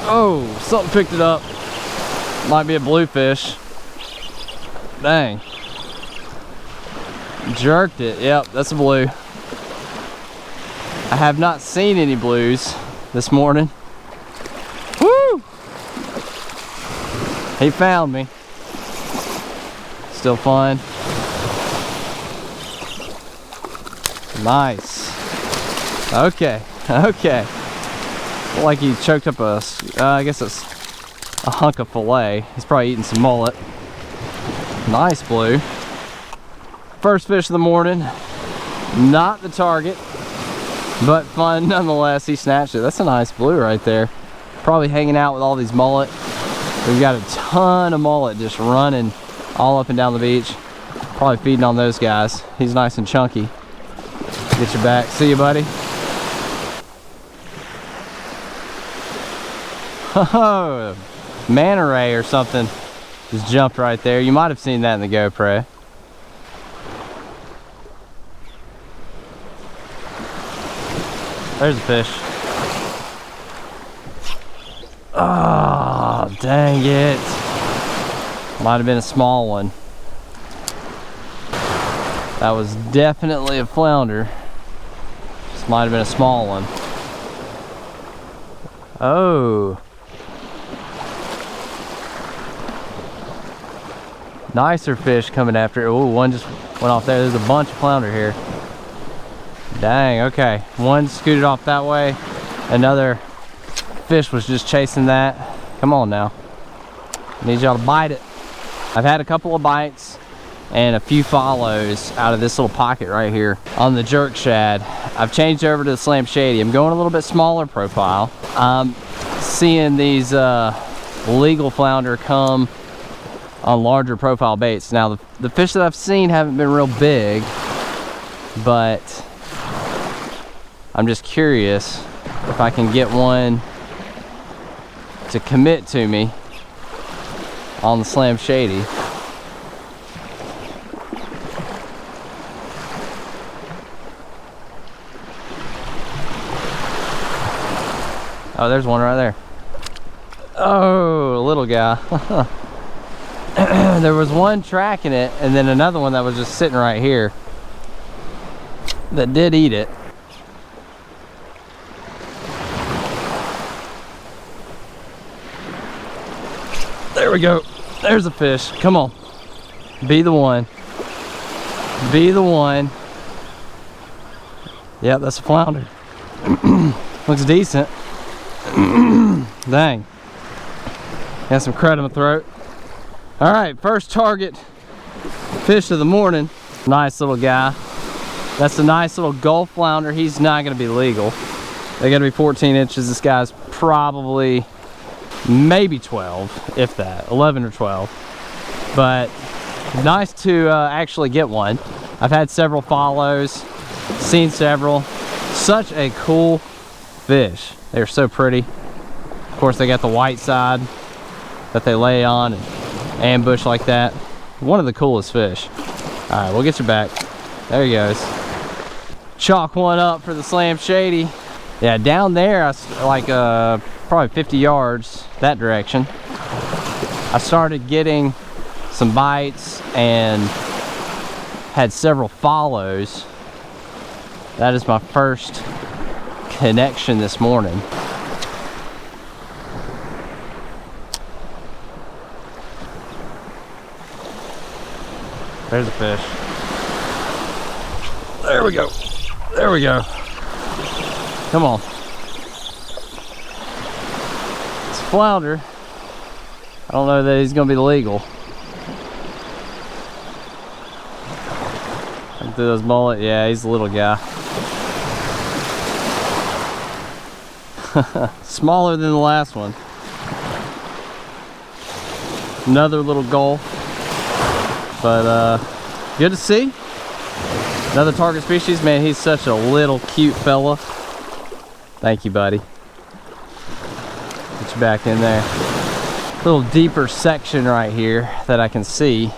Oh, something picked it up. Might be a bluefish. Dang. Jerked it. Yep, that's a blue. I have not seen any blues this morning. Woo! He found me. Still fun. Nice. Okay, okay. Like he choked up a, I guess it's a hunk of fillet. He's probably eating some mullet. Nice blue. First fish of the morning. Not the target, but fun nonetheless. He snatched it. That's a nice blue right there. Probably hanging out with all these mullet. We've got a ton of mullet just running all up and down the beach. Probably feeding on those guys. He's nice and chunky. Get your back. See you, buddy. Oh, manta ray or something just jumped right there. You might have seen that in the GoPro. There's a fish. Oh, dang it. Might have been a small one. That was definitely a flounder. This might have been a small one. Oh. Nicer fish coming after it. Oh, one just went off there. There's a bunch of flounder here. Dang, okay. One scooted off that way. Another fish was just chasing that. Come on now. I need y'all to bite it. I've had a couple of bites and a few follows out of this little pocket right here on the jerk shad. I've changed over to the Slam Shady. I'm going a little bit smaller profile. I'm seeing these legal flounder come on larger profile baits. Now the fish that I've seen haven't been real big, but I'm just curious if I can get one to commit to me on the Slam Shady. Oh, there's one right there. Oh, little guy. There was one tracking it, and then another one that was just sitting right here that did eat it. There we go. There's a fish. Come on. Be the one. Be the one. Yep, that's a flounder. Looks decent. Dang. Got some crud in my throat. All right, first target fish of the morning. Nice little guy. That's a nice little Gulf flounder. He's not gonna be legal. They gotta be 14 inches. This guy's probably maybe 12, if that, 11 or 12. But nice to actually get one. I've had several follows, seen several. Such a cool fish. They're so pretty. Of course, they got the white side that they lay on and ambush like that. One of the coolest fish. All right, we'll get you back. There he goes. Chalk one up for the Slam Shady. Yeah, down there, I like probably 50 yards that direction, I started getting some bites and had several follows. That is my first connection this morning. There's a fish. There we go. There we go. Come on. It's a flounder. I don't know that he's gonna be legal. Look through those mullet. Yeah, he's a little guy. Smaller than the last one. Another little gulf. But good to see. Another target species. Man, he's such a little cute fella. Thank you, buddy. Get you back in there. A little deeper section right here that I can see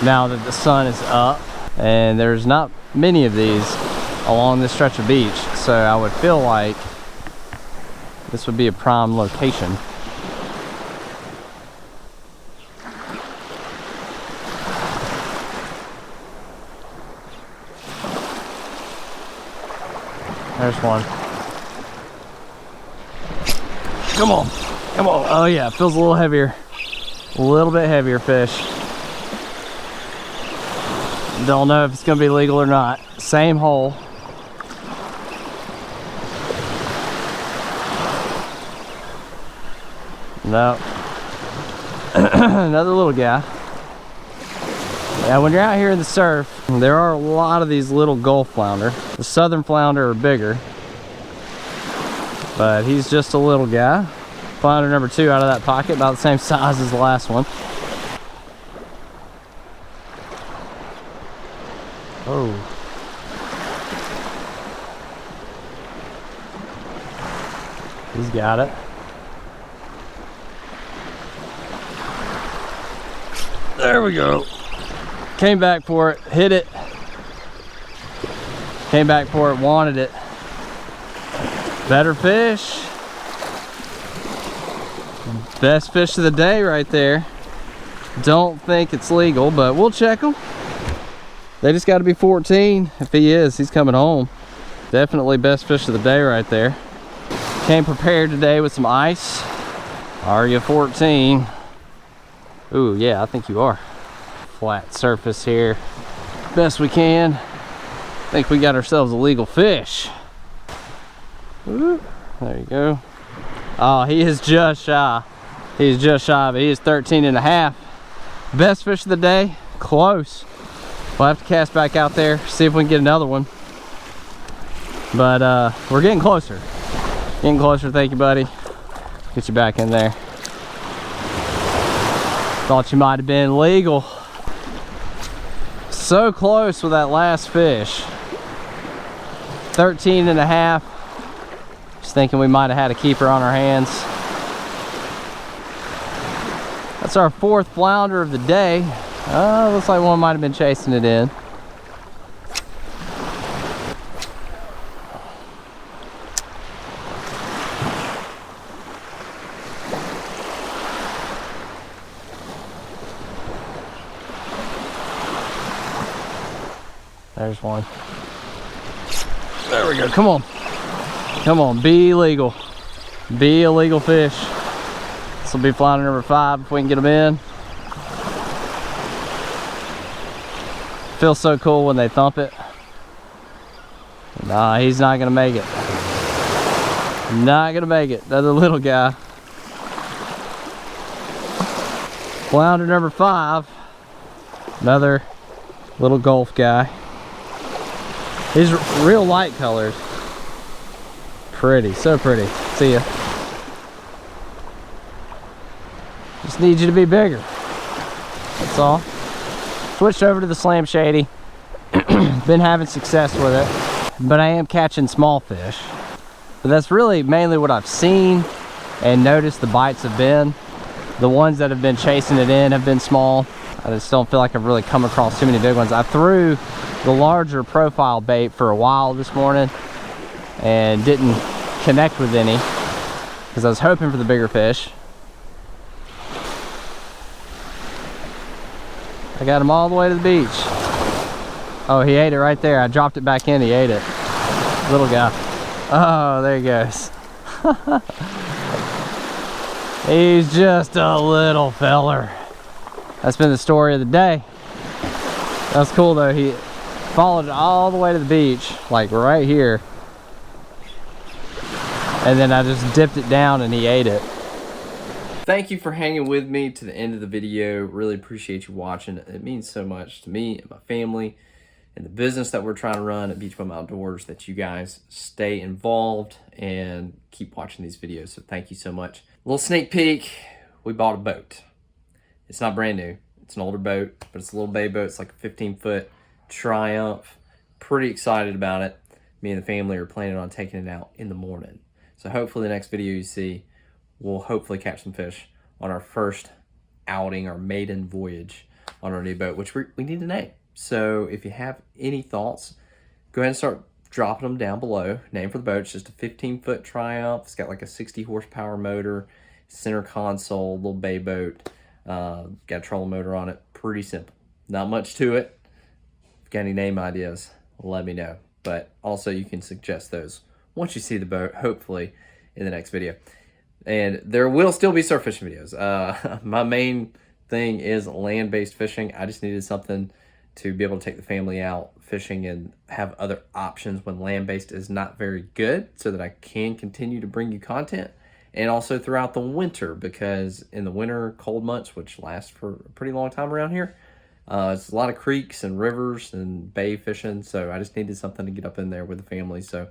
now that the sun is up, and there's not many of these along this stretch of beach, so I would feel like this would be a prime location. There's one. Come on, come on. Oh yeah, it feels a little heavier. A little bit heavier fish. Don't know if it's gonna be legal or not. Same hole. No. Another little guy. Yeah, when you're out here in the surf, there are a lot of these little Gulf flounder. The southern flounder are bigger, but he's just a little guy. Flounder number 2 out of that pocket, about the same size as the last one. Oh. He's got it. There we go. Came back for it, hit it. Came back for it, wanted it. Better fish. Best fish of the day right there. Don't think it's legal, but we'll check them. They just got to be 14. If he is, he's coming home. Definitely best fish of the day right there. Came prepared today with some ice. Are you 14? Ooh, yeah, I think you are. Flat surface here. Best we can. I think we got ourselves a legal fish. Ooh, there you go. Oh, he is just shy. He's just shy, but he is 13 and a half. Best fish of the day, close. We'll have to cast back out there, see if we can get another one. But we're getting closer. Getting closer, thank you, buddy. Get you back in there. Thought you might have been legal. So close with that last fish. 13 and a half. Just thinking we might have had a keeper on our hands. That's our 4th flounder of the day. Looks like one might have been chasing it in. There's one. There we go. Come on. Come on. Be legal. Be a legal fish. This will be flounder number 5 if we can get them in. Feels so cool when they thump it. Nah, he's not gonna make it. Not gonna make it. Another little guy. Flounder number 5. Another little Gulf guy. He's real light colored. Pretty, so pretty. See ya. Just need you to be bigger. That's all. Switched over to the Slam Shady. Been having success with it, but I am catching small fish. But that's really mainly what I've seen and noticed the bites have been. The ones that have been chasing it in have been small. I just don't feel like I've really come across too many big ones. I threw the larger profile bait for a while this morning and didn't connect with any because I was hoping for the bigger fish. I got him all the way to the beach. Oh, he ate it right there. I dropped it back in, he ate it. Little guy. Oh, there he goes. He's just a little feller. That's been the story of the day. That's cool though. He followed it all the way to the beach, like right here. And then I just dipped it down and he ate it. Thank you for hanging with me to the end of the video. Really appreciate you watching. It means so much to me and my family and the business that we're trying to run at Beach Bum Outdoors that you guys stay involved and keep watching these videos. So thank you so much. A little sneak peek. We bought a boat. It's not brand new. It's an older boat, but it's a little baby boat. It's like a 15-foot Triumph. Pretty excited about it. Me and the family are planning on taking it out in the morning. So hopefully the next video you see, we'll hopefully catch some fish on our first outing, our maiden voyage on our new boat, which we need to name. So if you have any thoughts, go ahead and start dropping them down below. Name for the boat, it's just a 15-foot Triumph. It's got like a 60 horsepower motor, center console, little bay boat. Got a trolling motor on it. Pretty simple. Not much to it. If you got any name ideas, let me know. But also you can suggest those once you see the boat, hopefully in the next video. And there will still be surf fishing videos. My main thing is land-based fishing. I just needed something to be able to take the family out fishing and have other options when land-based is not very good, so that I can continue to bring you content. And also throughout the winter, because in the winter cold months, which last for a pretty long time around here, it's a lot of creeks and rivers and bay fishing. So I just needed something to get up in there with the family. So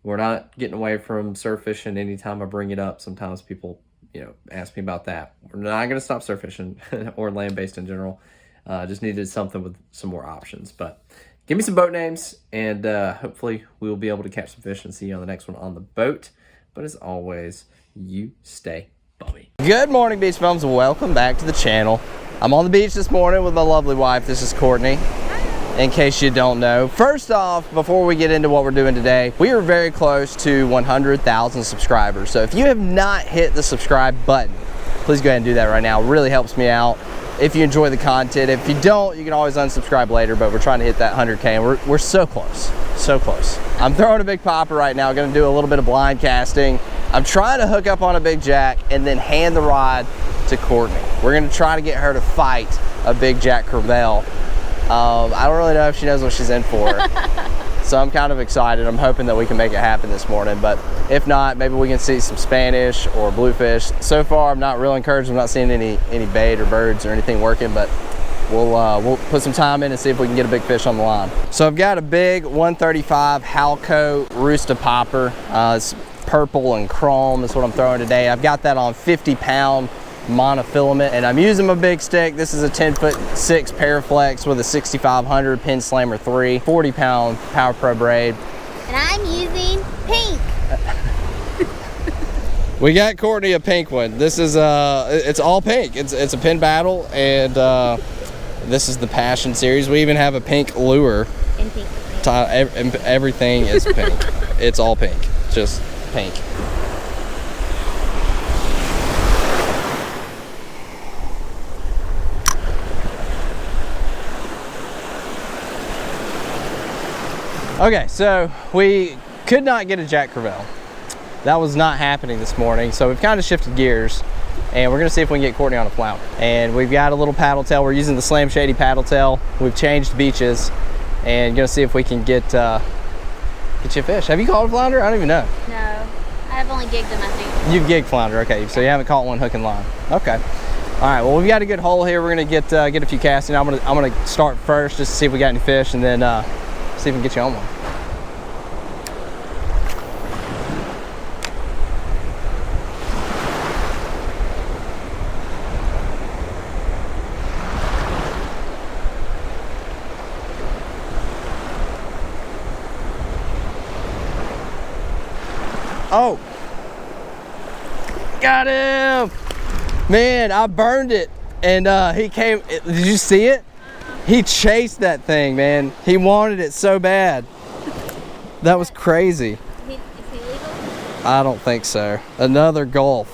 we're not getting away from surf fishing. Anytime I bring it up, sometimes people, ask me about that. We're not going to stop surf fishing or land-based in general. Just needed something with some more options. But give me some boat names, and hopefully we will be able to catch some fish and see you on the next one on the boat. But as always, you stay bummy. Good morning, beach bums. Welcome back to the channel. I'm on the beach this morning with my lovely wife. This is Courtney, in case you don't know. First off, before we get into what we're doing today, we are very close to 100,000 subscribers. So if you have not hit the subscribe button, please go ahead and do that right now. It really helps me out if you enjoy the content. If you don't, you can always unsubscribe later, but we're trying to hit that 100K, and we're so close, so close. I'm throwing a big popper right now. Gonna do a little bit of blind casting. I'm trying to hook up on a big jack and then hand the rod to Courtney. We're gonna try to get her to fight a big jack crevalle. I don't really know if she knows what she's in for. So I'm kind of excited. I'm hoping that we can make it happen this morning, but if not, maybe we can see some Spanish or bluefish. So far, I'm not real encouraged. I'm not seeing any bait or birds or anything working, but we'll put some time in and see if we can get a big fish on the line. So I've got a big 135 Halco Rooster Popper. It's purple and chrome is what I'm throwing today. I've got that on 50-pound monofilament, and I'm using my big stick. This is a 10'6" Paraflex with a 6500 Pin Slammer 3, 40-pound Power Pro braid. And I'm using pink. We got Courtney a pink one. This is it's all pink. It's a pin battle, and this is the Passion series. We even have a pink lure. And pink. Everything is pink. It's all pink. Just pink. Okay, so we could not get a jack crevalle. That was not happening this morning, so we've kind of shifted gears, and we're gonna see if we can get Courtney on a flounder. And we've got a little paddle tail. We're using the Slam Shady paddle tail. We've changed beaches, and gonna see if we can get you a fish. Have you caught a flounder? I don't even know. No, I've only gigged them, I think. You've gigged flounder, okay, so you haven't caught one hook and line. Okay. All right, well, we've got a good hole here. We're gonna get a few casts in. I'm gonna start first just to see if we got any fish, and then see if we can get you on one. Oh, got him. Man, I burned it, and he came. Did you see it? He chased that thing, man. He wanted it so bad. That was crazy. Is he legal? I don't think so. Another Gulf.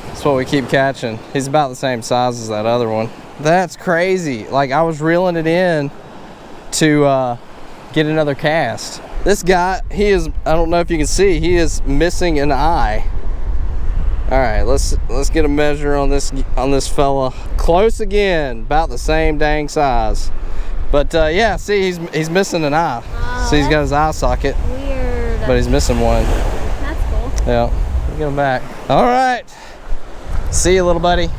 That's what we keep catching. He's about the same size as that other one. That's crazy. Like, I was reeling it in to get another cast. This guy, he is, I don't know if you can see, he is missing an eye. All right, let's get a measure on this fella. Close again, about the same dang size. But yeah, see, he's missing an eye. Oh, See, he's got his eye socket. Weird. But he's missing one. That's cool. Yeah, we'll get him back. All right, see you, little buddy.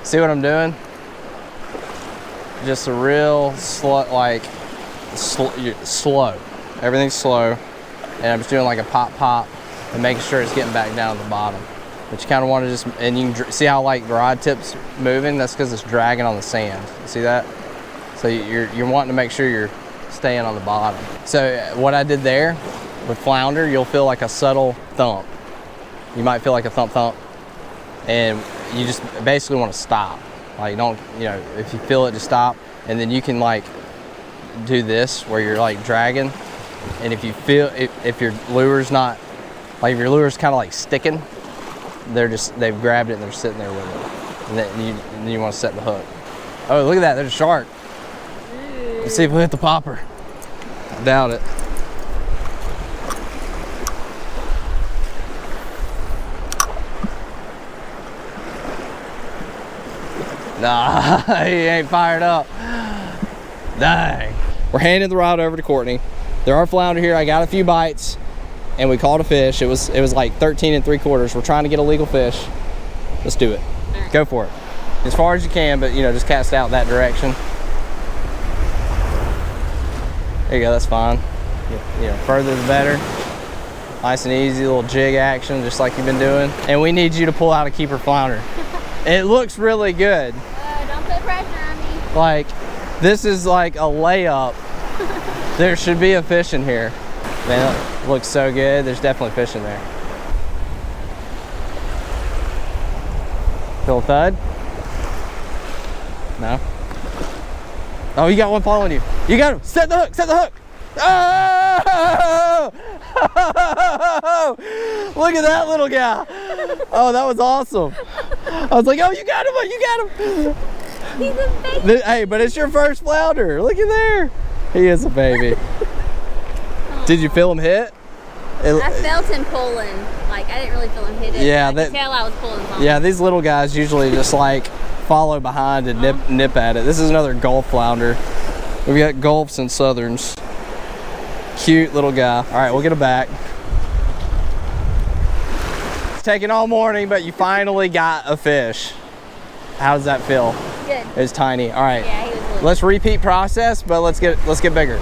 See what I'm doing? Just a real slow, slow. Everything's slow. And I'm just doing like a pop and making sure it's getting back down to the bottom. But you kind of want to just, and you can see how like the rod tip's moving? That's because it's dragging on the sand. You see that? So you're wanting to make sure you're staying on the bottom. So what I did there with flounder, you'll feel like a subtle thump. You might feel like a thump, and you just basically want to stop. Like, don't, if you feel it, just stop. And then you can like do this where you're like dragging, and if you feel if your lure's not like if your lure's kind of like sticking, they've grabbed it and they're sitting there with it, and then you want to set the hook. Oh, look at that! There's a shark. Let's see if we hit the popper. I doubt it. Nah, he ain't fired up. Dang. We're handing the rod over to Courtney. There are flounder here. I got a few bites, and we caught a fish. It was like 13 3/4. We're trying to get a legal fish. Let's do it. Right. Go for it. As far as you can, but you know, just cast out that direction. There you go. That's fine. You know, further the better. Nice and easy, little jig action, just like you've been doing. And we need you to pull out a keeper flounder. It looks really good. Don't put pressure on me. Like, this is like a layup. There should be a fish in here. Man, it looks so good. There's definitely fish in there. Feel a thud? No? Oh, you got one following you. You got him. Set the hook. Set the hook. Oh! Look at that little guy. Oh, that was awesome. I was like, oh, you got him. You got him. He's a baby. Hey, but it's your first flounder. Look at there. He is a baby. Did you feel him hit? I felt him pulling. Like, I didn't really feel him hit it. Yeah, I could tell I was pulling him. Yeah, these little guys usually just like follow behind and nip at it. This is another Gulf flounder. We've got Gulfs and Southerns. Cute little guy. All right, we'll get him back. It's taken all morning, but you finally got a fish. How does that feel? Good. It was tiny. All right. Yeah, he was little. Let's repeat process, but let's get bigger.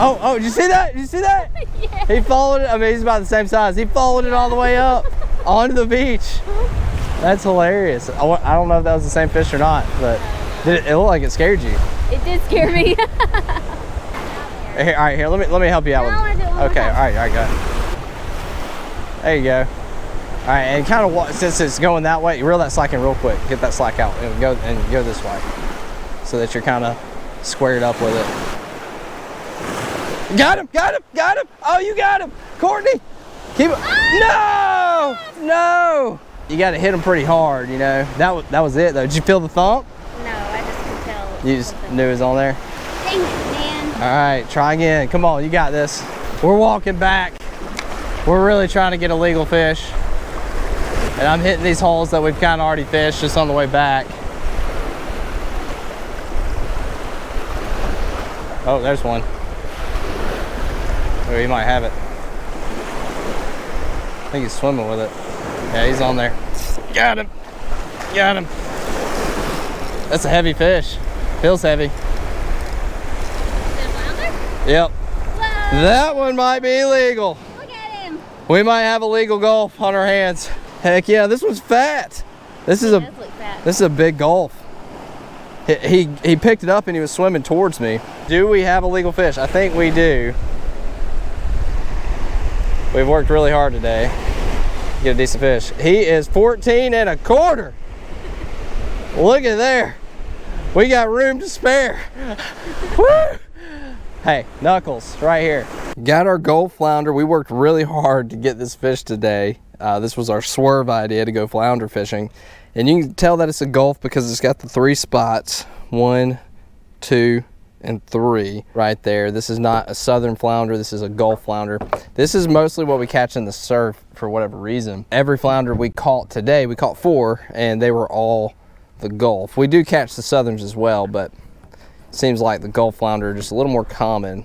Oh, did you see that? Did you see that? Yeah. He followed it. I mean, he's about the same size. He followed it all the way up onto the beach. That's hilarious. I don't know if that was the same fish or not, but it looked like it scared you. It did scare me. Here, all right, here. Let me help you out with I wanna do it one more Okay, time. all right, go ahead. There you go. All right, and kind of since it's going that way, reel that slack in real quick. Get that slack out and go this way, so that you're kind of squared up with it. Got him! Got him! Got him! Oh, you got him, Courtney. Keep it. No! No! You got to hit him pretty hard, you know. That was it though. Did you feel the thump? No, I just could tell. You just knew it was on there. Dang it, man. All right, try again. Come on, you got this. We're walking back. We're really trying to get a legal fish. And I'm hitting these holes that we've kind of already fished just on the way back. Oh, there's one. Oh, he might have it. I think he's swimming with it. Yeah, he's on there. Got him. Got him. That's a heavy fish. Feels heavy. Is it a flounder? Yep. Whoa. That one might be illegal. Look at him. We might have a legal Gulf on our hands. Heck yeah, this one's fat. This is He does look fat. This is a big Gulf. He picked it up and he was swimming towards me. Do we have a legal fish? I think we do. We've worked really hard today to get a decent fish. He is 14 1/4. Look at there. We got room to spare. Woo! Hey, Knuckles, right here. Got our Gulf flounder. We worked really hard to get this fish today. This was our swerve idea to go flounder fishing. And you can tell that it's a Gulf because it's got the 3 spots. 1, 2, and 3 right there. This is not a southern flounder. This is a Gulf flounder. This is mostly what we catch in the surf for whatever reason. Every flounder we caught today, we caught 4, and they were all the Gulf. We do catch the southerns as well, but it seems like the Gulf flounder are just a little more common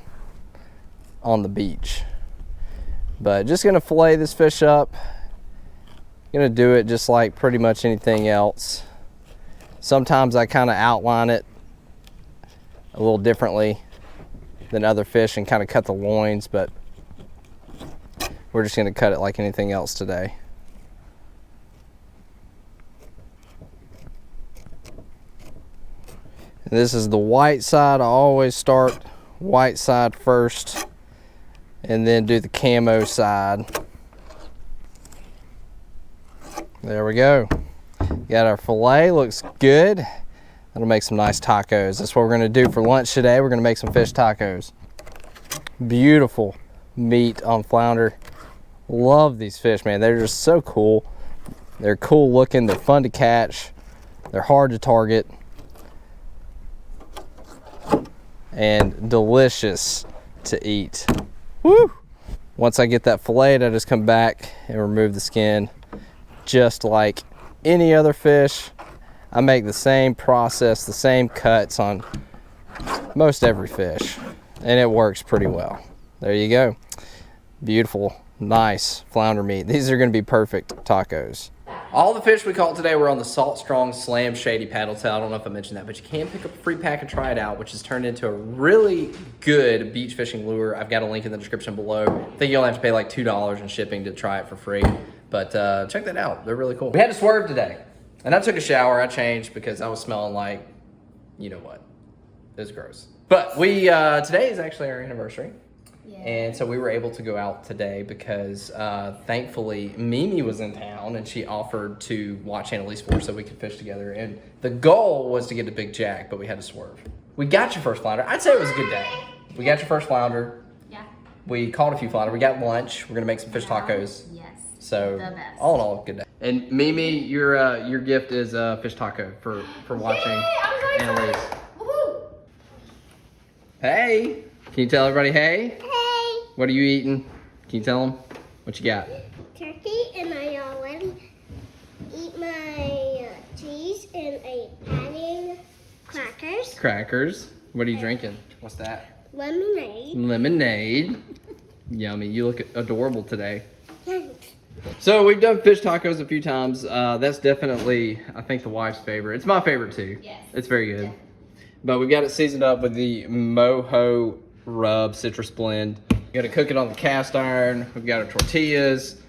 on the beach. But just gonna fillet this fish up. Gonna do it just like pretty much anything else. Sometimes I kind of outline it a little differently than other fish and kind of cut the loins, but we're just going to cut it like anything else today. And this is the white side. I always start white side first and then do the camo side. There we go. Got our fillet, looks good. That'll make some nice tacos. That's what we're gonna do for lunch today. We're gonna make some fish tacos. Beautiful meat on flounder. Love these fish, man. They're just so cool. They're cool looking, they're fun to catch. They're hard to target. And delicious to eat. Woo! Once I get that filleted, I just come back and remove the skin. Just like any other fish, I make the same process, the same cuts on most every fish, and it works pretty well. There you go. Beautiful, nice flounder meat. These are gonna be perfect tacos. All the fish we caught today were on the Salt Strong Slam Shady paddle tail. I don't know if I mentioned that, but you can pick up a free pack and try it out, which has turned into a really good beach fishing lure. I've got a link in the description below. I think you only have to pay like $2 in shipping to try it for free, but check that out. They're really cool. We had to swerve today, and I took a shower. I changed because I was smelling like, you know what, it was gross. But we, today is actually our anniversary. Yeah. And so we were able to go out today because thankfully Mimi was in town and she offered to watch Annalise for so we could fish together. And the goal was to get a big jack, but we had to swerve. We got your first flounder. I'd say it was a good day. We got your first flounder. Yeah. We caught a few flounder. We got lunch. We're gonna make some fish tacos. Yes. So all in all, good day. And Mimi, your gift is a fish taco for watching Annalise. Hey, can you tell everybody hey? What are you eating? Can you tell them what you got? Turkey, and I already eat my cheese, and I adding crackers. Crackers. What are you drinking? What's that? Lemonade. Lemonade. Yummy. You look adorable today. So we've done fish tacos a few times. That's definitely, I think, the wife's favorite. It's my favorite too. Yes. It's very good. Definitely. But we've got it seasoned up with the Mojo Rub Citrus Blend. We gotta cook it on the cast iron. We've got our tortillas,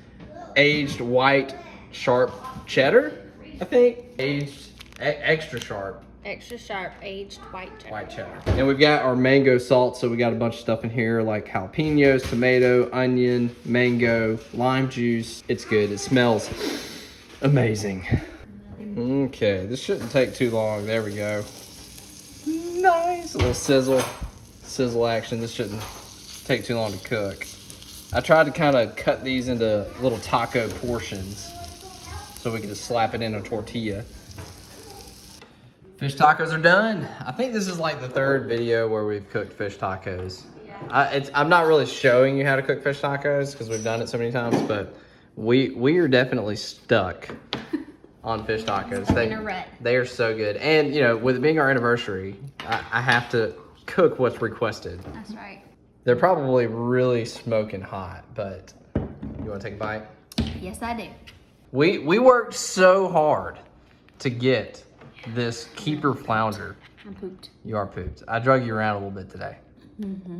aged white sharp cheddar, I think. Aged, extra sharp. Extra sharp aged white cheddar. White cheddar. And we've got our mango salt, so we got a bunch of stuff in here like jalapenos, tomato, onion, mango, lime juice. It's good, it smells amazing. Okay, this shouldn't take too long. There we go. Nice, a little sizzle action. This shouldn't take too long to cook. I tried to kind of cut these into little taco portions so we can just slap it in a tortilla. Fish tacos are done. I think this is like the third video where we've cooked fish tacos. Yeah. I'm not really showing you how to cook fish tacos because we've done it so many times, but we are definitely stuck on fish tacos. They are so good. And you know, with it being our anniversary, I have to cook what's requested. That's right. They're probably really smoking hot, but you want to take a bite? Yes, I do. We worked so hard to get this keeper flounder. I'm pooped. You are pooped. I drug you around a little bit today. Mm-hmm.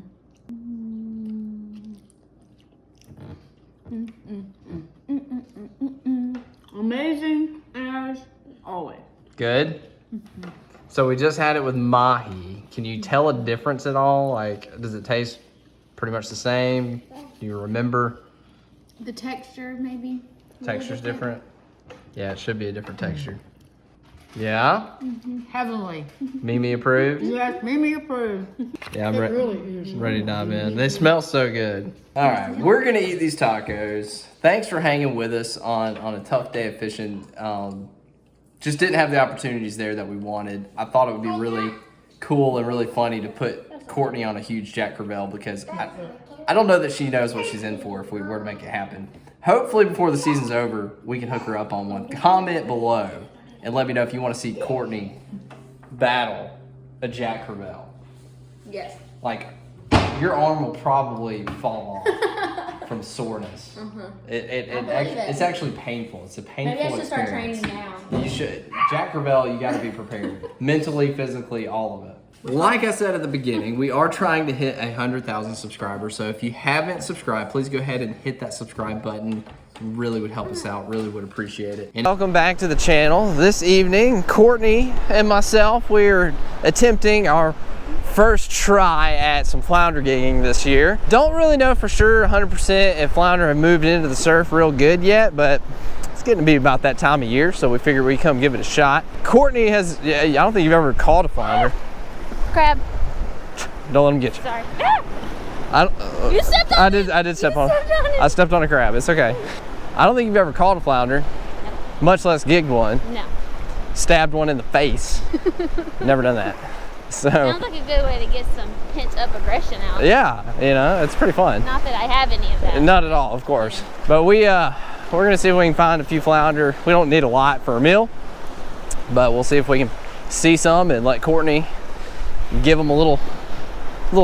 Amazing as always. Good? Mm-hmm. So we just had it with mahi. Can you tell a difference at all? Like, does it taste pretty much the same? Do you remember? The texture, maybe. Texture's different? Yeah, it should be a different texture. Yeah? Mm-hmm. Heavenly. Mimi approved? Yes, Mimi approved. Yeah, I'm ready to dive in. They smell so good. All right, we're gonna eat these tacos. Thanks for hanging with us on a tough day of fishing. Just didn't have the opportunities there that we wanted. I thought it would be really cool and really funny to put Courtney on a huge Jack Crevalle because I don't know that she knows what she's in for if we were to make it happen. Hopefully before the season's over, we can hook her up on one. Comment below and let me know if you want to see Courtney battle a Jack Crevalle. Yes. Like, your arm will probably fall off from soreness. Uh-huh. It's actually painful. It's a painful experience. Maybe I should start training now. You should. Jack Crevalle, you got to be prepared. Mentally, physically, all of it. Like I said at the beginning, we are trying to hit 100,000 subscribers. So if you haven't subscribed, please go ahead and hit that subscribe button. Really would help us out. Really would appreciate it. And welcome back to the channel. This evening, Courtney and myself, we're attempting our first try at some flounder gigging this year. Don't really know for sure 100% if flounder have moved into the surf real good yet, but it's getting to be about that time of year, so we figured we'd come give it a shot. Courtney has, yeah, I don't think you've ever caught a flounder. Crab. Don't let him get you. Sorry. You stepped on it. I did step on it. I stepped on a crab. It's okay. I don't think you've ever caught a flounder, much less gigged one. No. Stabbed one in the face. Never done that. So. Sounds like a good way to get some pent-up aggression out. Yeah, you know, it's pretty fun. Not that I have any of that. Not at all, of course. But we're gonna see if we can find a few flounder. We don't need a lot for a meal, but we'll see if we can see some and let Courtney give them a little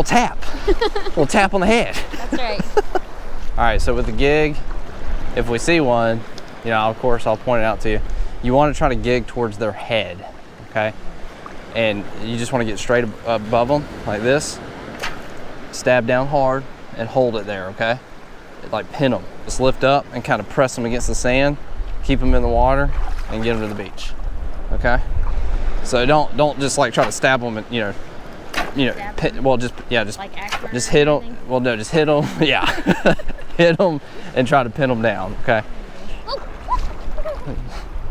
tap, little tap on the head. That's right. All right, so with the gig, if we see one, you know, of course, I'll point it out to you. You want to try to gig towards their head, okay? And you just want to get straight above them like this, stab down hard and hold it there, okay? Like pin them. Just lift up and kind of press them against the sand, keep them in the water and get them to the beach, okay? So don't just like try to stab them and, well, just Like just hit them. Well, no, just hit them. Yeah, hit them and try to pin them down. Okay.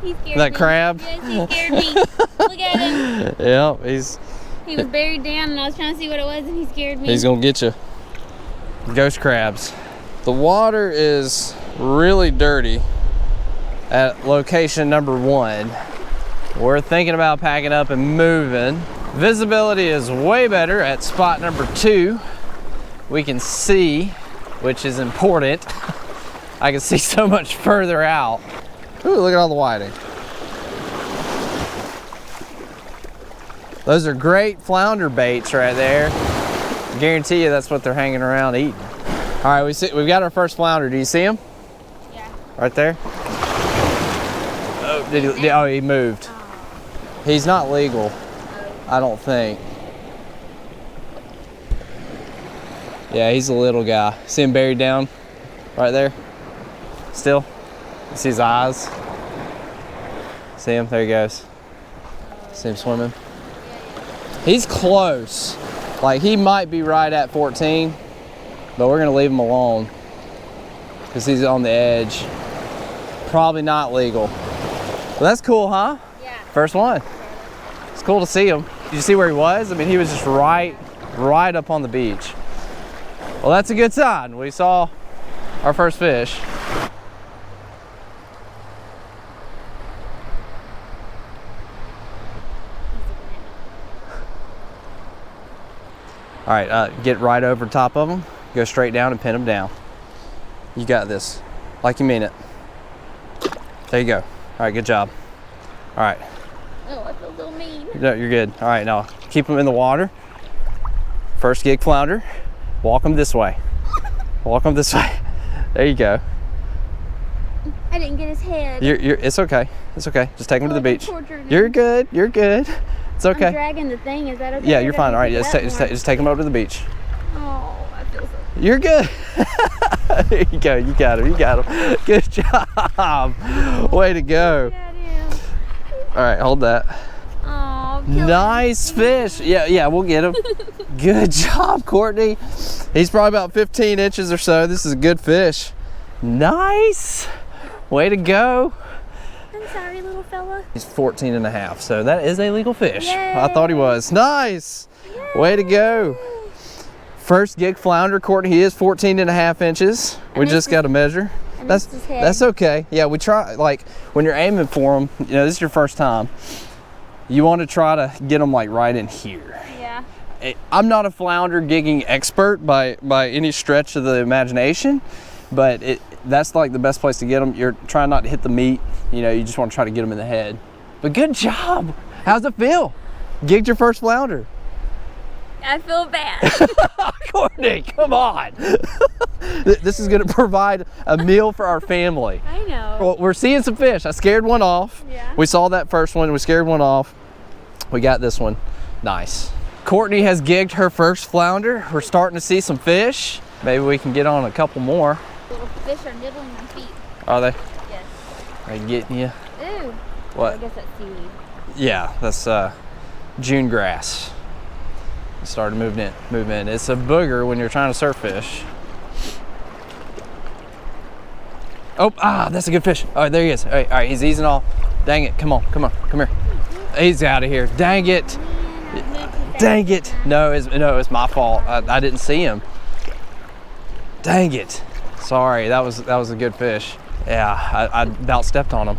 He scared That me. crab. Yes, he scared me. Look at him. Yeah, He was buried down, and I was trying to see what it was, and he scared me. he's gonna get you. Ghost crabs. The water is really dirty at location number 1. We're thinking about packing up and moving. Visibility is way better at spot number 2. We can see, which is important. I can see so much further out. Ooh, look at all the whiting. Those are great flounder baits right there. I guarantee you that's what they're hanging around eating. All right, we've got our first flounder. Do you see him? Yeah. Right there? Oh, he moved. He's not legal, I don't think. Yeah, he's a little guy. See him buried down right there? Still? You see his eyes? See him? There he goes. See him swimming? He's close. Like, he might be right at 14, but we're gonna leave him alone because he's on the edge. Probably not legal. Well, that's cool, huh? Yeah. First one. It's cool to see him. Did you see where he was? I mean, he was just right up on the beach. Well, that's a good sign. We saw our first fish. All right, get right over top of them. Go straight down and pin them down. You got this, like you mean it. There you go. All right, good job. All right. Oh, I feel a little mean. No, you're good. All right, now keep them in the water. First gig flounder. Walk them this way. Walk them this way. There you go. I didn't get his head. It's okay. It's okay. Just take them to the beach. Tortured him. You're good. You're good. It's okay. I'm dragging the thing. Is that okay? Yeah, you're fine. All right, just take them over to the beach. Oh, I feel so. You're good. There you go. You got him. You got him. Good job. Way to go. All right, hold that. Oh, nice fish. Yeah, we'll get him. Good job, Courtney. He's probably about 15 inches or so. This is a good fish. Nice. Way to go. I'm sorry, little fella. He's 14 and a half, so that is a legal fish. Yay. I thought he was. Nice. Yay. Way to go. First gig flounder, Courtney. He is 14 and a half inches. We just got to measure. That's okay. Yeah, we try, like, when you're aiming for them, you know, this is your first time, you want to try to get them like right in here. Yeah. I'm not a flounder gigging expert by any stretch of the imagination, but that's like the best place to get them. You're trying not to hit the meat, you know, you just want to try to get them in the head. But good job. How's it feel? Gigged your first flounder. I feel bad. Courtney, come on. This is going to provide a meal for our family. I know. Well, we're seeing some fish. I scared one off. Yeah. We saw that first one. We scared one off. We got this one. Nice. Courtney has gigged her first flounder. We're starting to see some fish. Maybe we can get on a couple more. Little fish are nibbling my feet. Are they? Yes. Are they getting you? Ooh. What? I guess that's seaweed. Yeah, that's June grass. It started moving in. It's a booger when you're trying to surf fish. Oh, that's a good fish. All right, there he is. All right, he's easing off. Dang it, come on, come here. He's out of here. Dang it. Dang it. No, it's my fault. I didn't see him. Dang it. Sorry, that was a good fish. Yeah, I about stepped on him.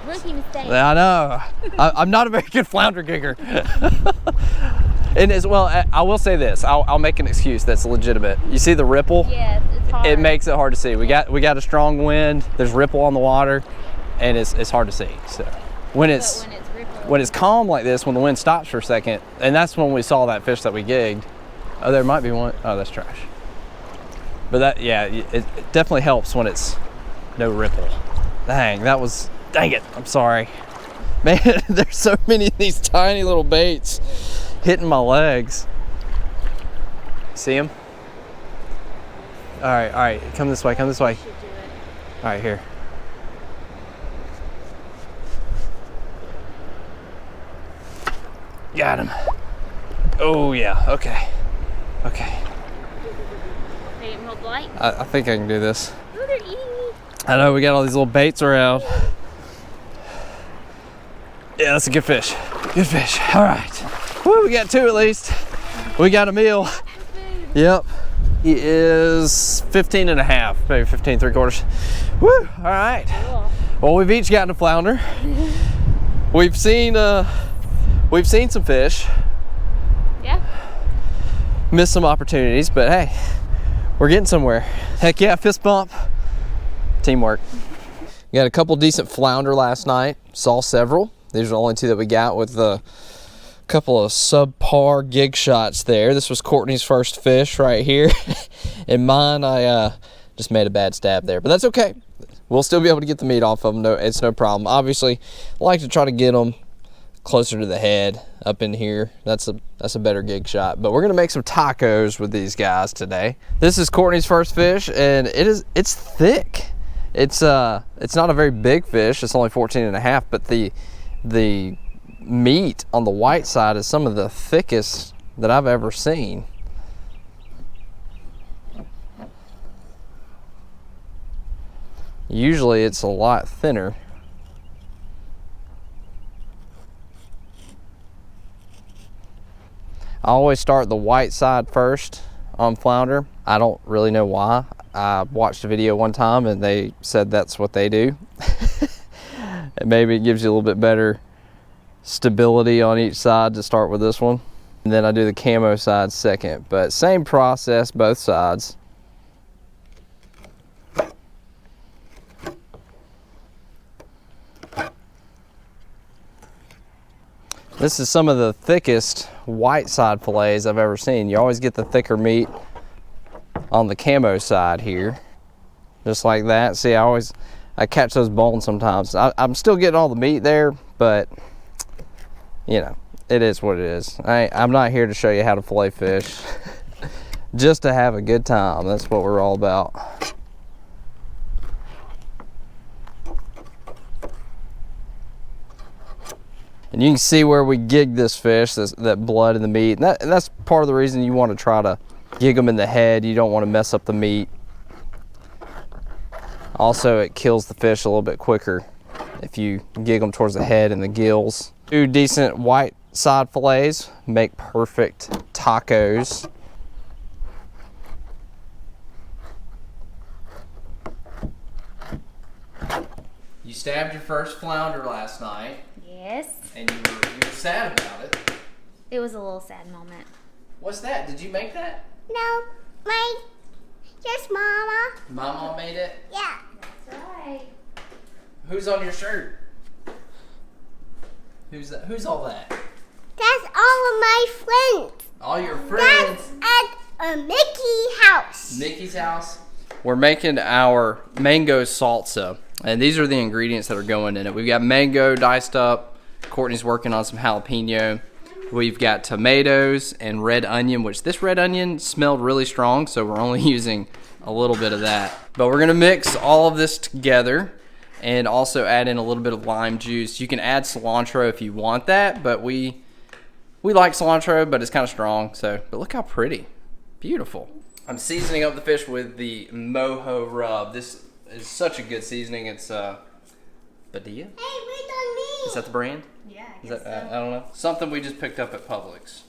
Rookie mistake. I know. I'm not a very good flounder gigger. And as well, I will say this. I'll make an excuse that's legitimate. You see the ripple? Yes, it's hard. It makes it hard to see. We got a strong wind. There's ripple on the water, and it's hard to see. So when it's calm like this, when the wind stops for a second, and that's when we saw that fish that we gigged. Oh, there might be one. Oh, that's trash. But that, yeah, it definitely helps when it's no ripple. Dang it. I'm sorry. Man, there's so many of these tiny little baits hitting my legs. See him? All right, come this way. All right, here. Got him. Oh yeah, okay. I think I can do this. Oh, they're eating me. I know, we got all these little baits around. Yeah, that's a good fish. All right. Woo, we got 2 at least. We got a meal. Yep. He is 15 and a half, maybe 15 3/4. Woo, all right. Cool. Well, we've each gotten a flounder. We've seen some fish. Yeah. Missed some opportunities, but hey, we're getting somewhere. Heck yeah, fist bump. Teamwork. We got a couple decent flounder last night. Saw several. These are the only 2 that we got, with a couple of subpar gig shots there. This was Courtney's first fish right here. And mine, I just made a bad stab there, but that's okay. We'll still be able to get the meat off of them. No, it's no problem. Obviously, I like to try to get them closer to the head up in here. That's a better gig shot. But we're gonna make some tacos with these guys today. This is Courtney's first fish, and it's thick. It's not a very big fish. It's only 14 and a half, but the meat on the white side is some of the thickest that I've ever seen. Usually it's a lot thinner. I always start the white side first on flounder. I don't really know why. I watched a video one time and they said that's what they do. And maybe it gives you a little bit better stability on each side to start with this one. And then I do the camo side second, but same process both sides. This is some of the thickest white side fillets I've ever seen. You always get the thicker meat on the camo side here, just like that. See, I catch those bones sometimes. I'm still getting all the meat there, but you know, it is what it is. I'm not here to show you how to fillet fish, just to have a good time. That's what we're all about. And you can see where we gig this fish, that blood in the meat. And that's part of the reason you want to try to gig them in the head. You don't want to mess up the meat. Also, it kills the fish a little bit quicker if you gig them towards the head and the gills. 2 decent white side fillets make perfect tacos. You stabbed your first flounder last night. Yes. And you were sad about it. It was a little sad moment. What's that? Did you make that? No, just Mama. Mama made it? Yeah. That's right. Who's on your shirt? Who's that? Who's all that? That's all of my friends. All your friends? That's at a Mickey house. Mickey's house? We're making our mango salsa, and these are the ingredients that are going in it. We've got mango diced up. Courtney's working on some jalapeno. We've got tomatoes and red onion, which this red onion smelled really strong, so we're only using a little bit of that. But we're gonna mix all of this together and also add in a little bit of lime juice. You can add cilantro if you want that, but we like cilantro, but it's kind of strong. But look how pretty, beautiful. I'm seasoning up the fish with the mojo rub. This is such a good seasoning. It's Badia. Hey, wait on me. Is that the brand? Yeah, I Is guess that so. I don't know. Something we just picked up at Publix.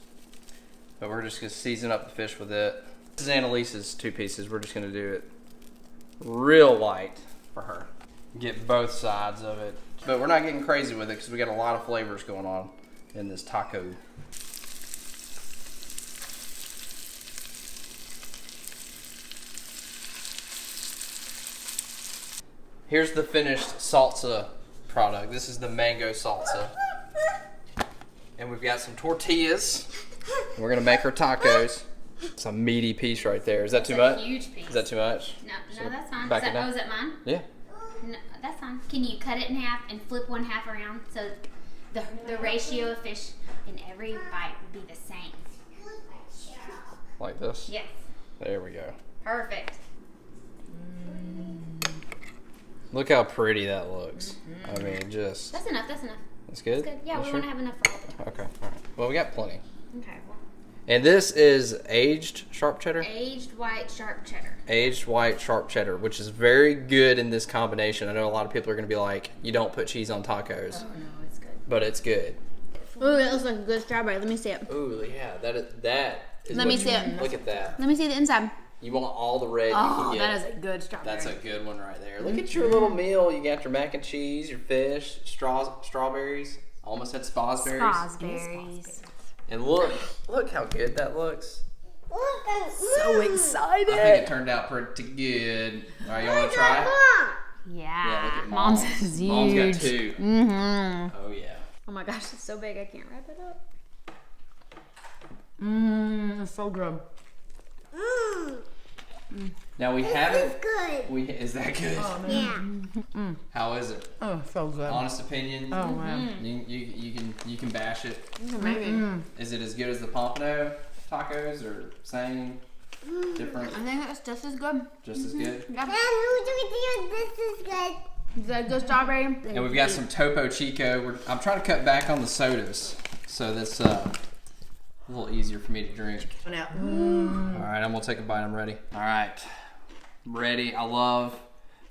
But we're just gonna season up the fish with it. This is Annalise's 2 pieces. We're just gonna do it real light for her. Get both sides of it. But we're not getting crazy with it because we got a lot of flavors going on in this taco. Here's the finished salsa product. This is the mango salsa. And we've got some tortillas. We're gonna make her tacos. It's a meaty piece right there. Is that too much? It's a huge piece. Is that too much? No, that's fine. back it down? Is that mine? Yeah. No, that's fine. Can you cut it in half and flip one half around so the ratio of fish in every bite would be the same? Like this? Yes. There we go. Perfect. Look how pretty that looks. I mean, just... That's enough. That's enough. That's good? That's good. Yeah, You we sure? want to have enough for all the time. Okay, all right. Well, we got plenty. Okay. Well, And this is aged sharp cheddar? aged white sharp cheddar. Aged white sharp cheddar, which is very good in this combination. I know a lot of people are going to be like, you don't put cheese on tacos. Oh no, it's good. But it's good. Ooh, that looks like a good strawberry. Let me see it. Ooh, yeah, that is Let me see it. Look at that. Let me see the inside. You want all the red Oh, you can that get. is a good strawberry. That's a good one right there. Look at your little meal. You got your mac and cheese, your fish, strawberries. Almost had spasberries. Raspberries. And look how good that looks. So excited. I think it turned out pretty good. All right, you want to try it? Yeah. look at Mom's Mom. is huge. Mom's got 2. Mm-hmm. Oh yeah. Oh my gosh, it's so big I can't wrap it up. It's so good. Now we haven't. Good. Is that good? Yeah. How is it? Oh, so good. Honest opinion. Oh, man. You can bash it. Maybe. Is it as good as the Pompano tacos or same? Different? I think it's just as good. Just as good? Yeah. And who do we do? This is good. Is that a good strawberry? And we've got some Topo Chico. I'm trying to cut back on the sodas, so that's a little easier for me to drink. Now, All right, I'm gonna take a bite. I'm ready. All right, I'm ready. I love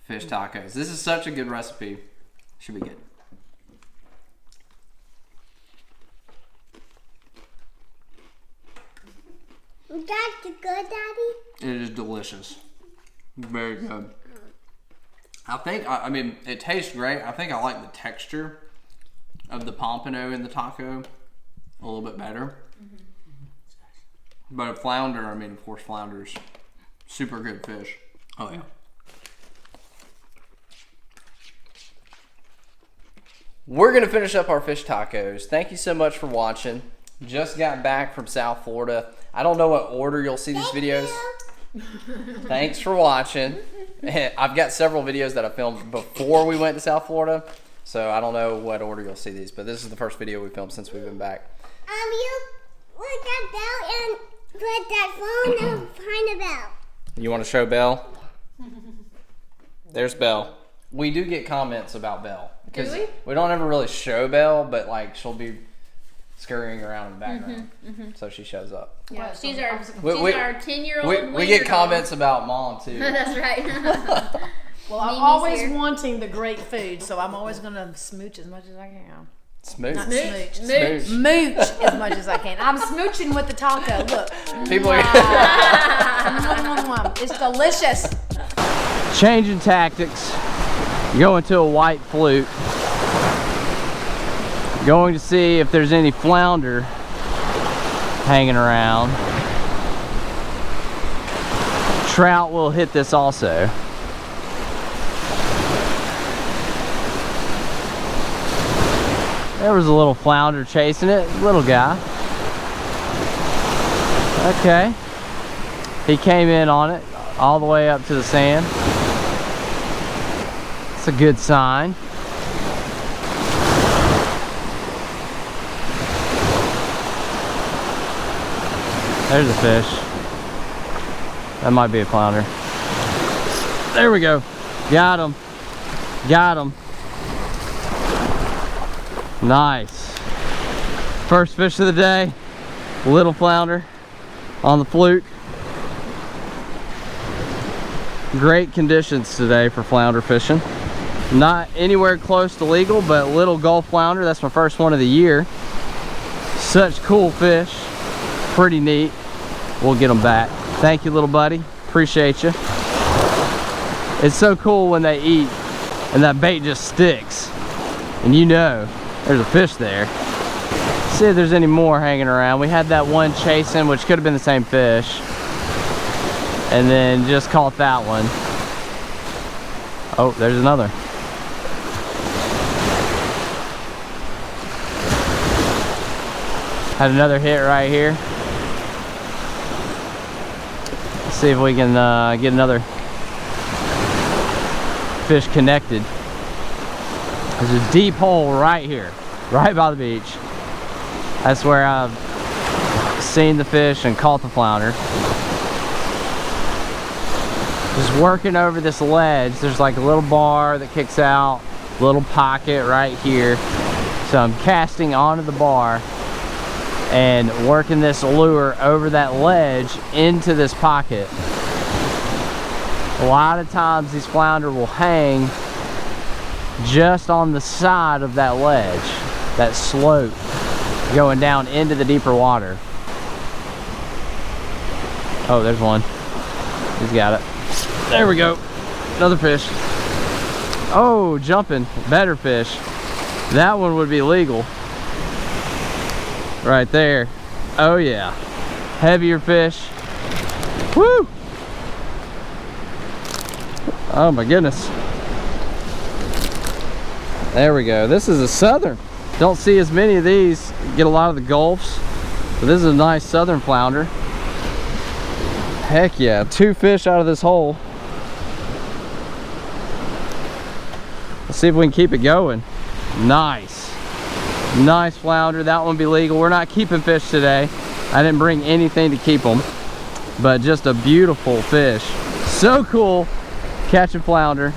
fish tacos. This is such a good recipe. Should be good. That's good, Daddy. It is delicious. Very good. I mean, it tastes great. I think I like the texture of the pompano in the taco a little bit better. But a flounder, I mean, of course, flounder's super good fish. Oh, yeah. We're going to finish up our fish tacos. Thank you so much for watching. Just got back from South Florida. I don't know what order you'll see these videos. Thanks for watching. I've got several videos that I filmed before we went to South Florida, so I don't know what order you'll see these, but this is the first video we filmed since we've been back. You put that bell and put that phone and find a bell. You want to show Belle? There's Belle. We do get comments about Belle. Because we don't ever really show Belle, but like she'll be scurrying around in the background. So she shows up. Yeah, she's our We- 10-year-old. We get comments about Mom too. That's right. well, I'm Mimi's always here. wanting the great food, so I'm always going to smooch as much as I can. Smooch. Not smooch. Smooch. Mooch as much as I can. I'm smooching with the taco. Look. People are It's delicious. changing tactics. Going to a white flute. Going to see if there's any flounder hanging around. Trout will hit this also. There was a little flounder chasing it, little guy. Okay. He came in on it all the way up to the sand. It's a good sign. There's a fish. That might be a flounder. There we go. Got him. Got him. Nice. First fish of the day. Little flounder on the flute. Great conditions today for flounder fishing. Not anywhere close to legal, but little Gulf flounder. That's my first one of the year. Such cool fish. Pretty neat. We'll get them back. Thank you, little buddy. Appreciate you. It's so cool when they eat and that bait just sticks. And you know there's a fish there. See if there's any more hanging around. We had that one chasing, which could have been the same fish. And then just caught that one. Oh, there's another. Had another hit right here. Let's see if we can get another fish connected. There's a deep hole right here, right by the beach. That's where I've seen the fish and caught the flounder. Just working over this ledge, there's like a little bar that kicks out, little pocket right here. So I'm casting onto the bar and working this lure over that ledge into this pocket. A lot of times these flounder will hang just on the side of that ledge, that slope going down into the deeper water. Oh, there's one. He's got it. There we go. Another fish. Oh, jumping. Better fish. That one would be legal. Right there. Oh yeah. Heavier fish. Woo! Oh my goodness. There we go. This is a southern. Don't see as many of these. Get a lot of the Gulfs. But this is a nice southern flounder. Heck yeah. 2 fish out of this hole. Let's see if we can keep it going. Nice. Nice flounder. That one be legal. We're not keeping fish today. I didn't bring anything to keep them. But just a beautiful fish. So cool catching flounder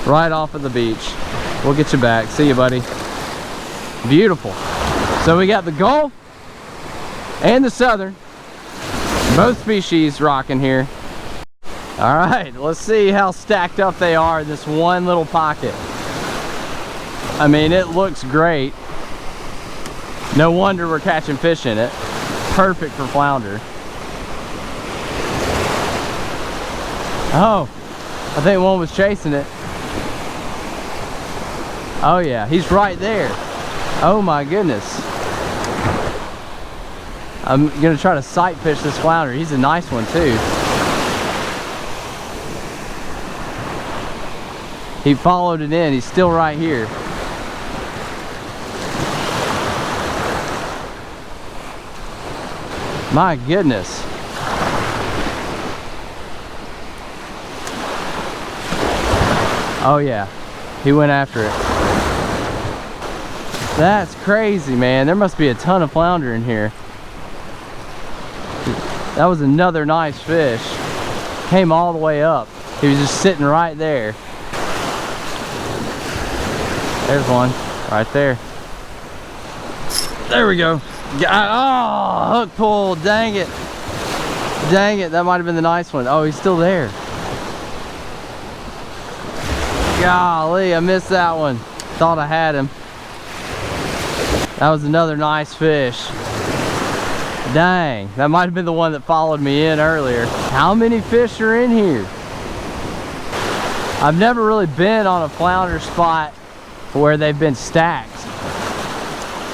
right off of the beach. We'll get you back. See you, buddy. Beautiful. So we got the Gulf and the southern. Both species rocking here. All right, let's see how stacked up they are in this one little pocket. I mean, it looks great. No wonder we're catching fish in it. Perfect for flounder. Oh, I think one was chasing it. Oh yeah, he's right there. Oh my goodness. I'm gonna try to sight fish this flounder. He's a nice one too. He followed it in. He's still right here. My goodness. Oh yeah, he went after it. That's crazy, man. There must be a ton of flounder in here. That was another nice fish. Came all the way up. He was just sitting right there. There's one right there. There we go. Oh, hook pull. Dang it. Dang it. That might have been the nice one. Oh, he's still there. Golly, I missed that one. Thought I had him. That was another nice fish. Dang, that might have been the one that followed me in earlier. How many fish are in here? I've never really been on a flounder spot where they've been stacked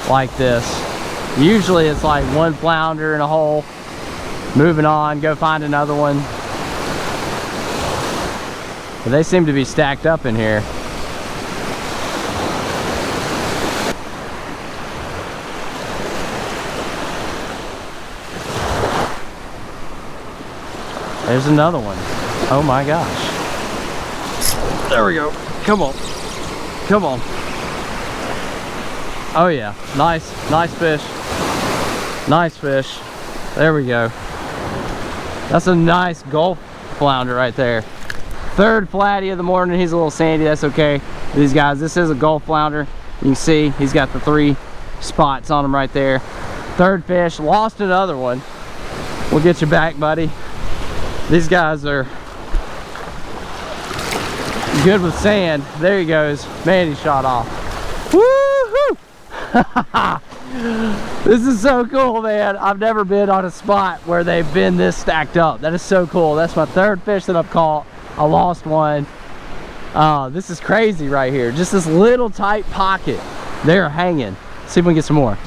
like this. Usually it's like one flounder in a hole, moving on, go find another one. But they seem to be stacked up in here. There's another one. Oh my gosh. There we go. Come on. Come on. Oh yeah. Nice. Nice fish. Nice fish. There we go. That's a nice Gulf flounder right there. Third flatty of the morning. He's a little sandy. That's okay. These guys, this is a Gulf flounder. You can see he's got the 3 spots on him right there. Third fish. Lost another one. We'll get you back, buddy. These guys are good with sand. There he goes. Man, he shot off. Woo-hoo! This is so cool, man. I've never been on a spot where they've been this stacked up. That is so cool. That's my third fish that I've caught. I lost one. This is crazy right here. Just this little tight pocket. They're hanging. See if we can get some more.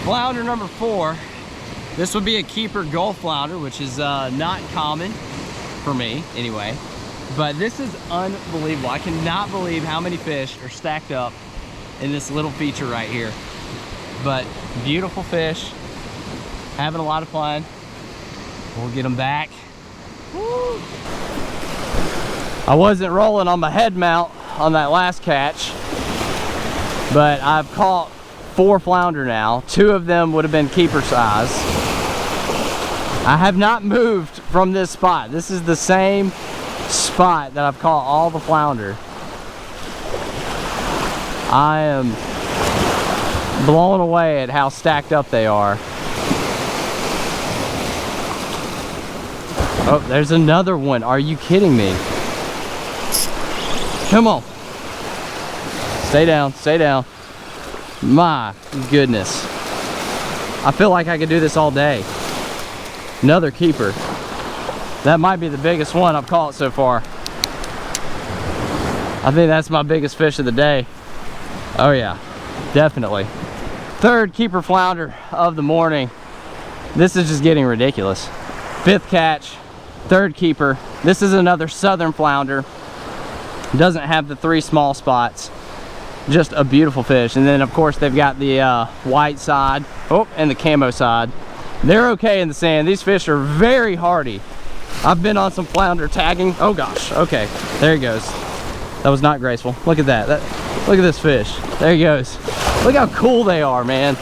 Flounder number 4. This would be a keeper Gulf flounder, which is not common for me anyway. But this is unbelievable. I cannot believe how many fish are stacked up in this little feature right here. But beautiful fish, having a lot of fun. We'll get them back. Woo. I wasn't rolling on my head mount on that last catch, but I've caught 4 flounder now. 2 of them would have been keeper size. I have not moved from this spot. This is the same spot that I've caught all the flounder. I am blown away at how stacked up they are. Oh, there's another one. Are you kidding me? Come on. Stay down, stay down. My goodness. I feel like I could do this all day. Another keeper. That might be the biggest one I've caught so far. I think that's my biggest fish of the day. Oh yeah, definitely. Third keeper flounder of the morning. This is just getting ridiculous. 5th catch, 3rd keeper. This is another southern flounder. Doesn't have the 3 small spots. Just a beautiful fish. And then of course they've got the white side, oh, and the camo side. They're okay in the sand. These fish are very hardy. I've been on some flounder tagging. Oh gosh, okay, there he goes. That was not graceful. Look at that. Look at this fish. There he goes. Look how cool they are, man.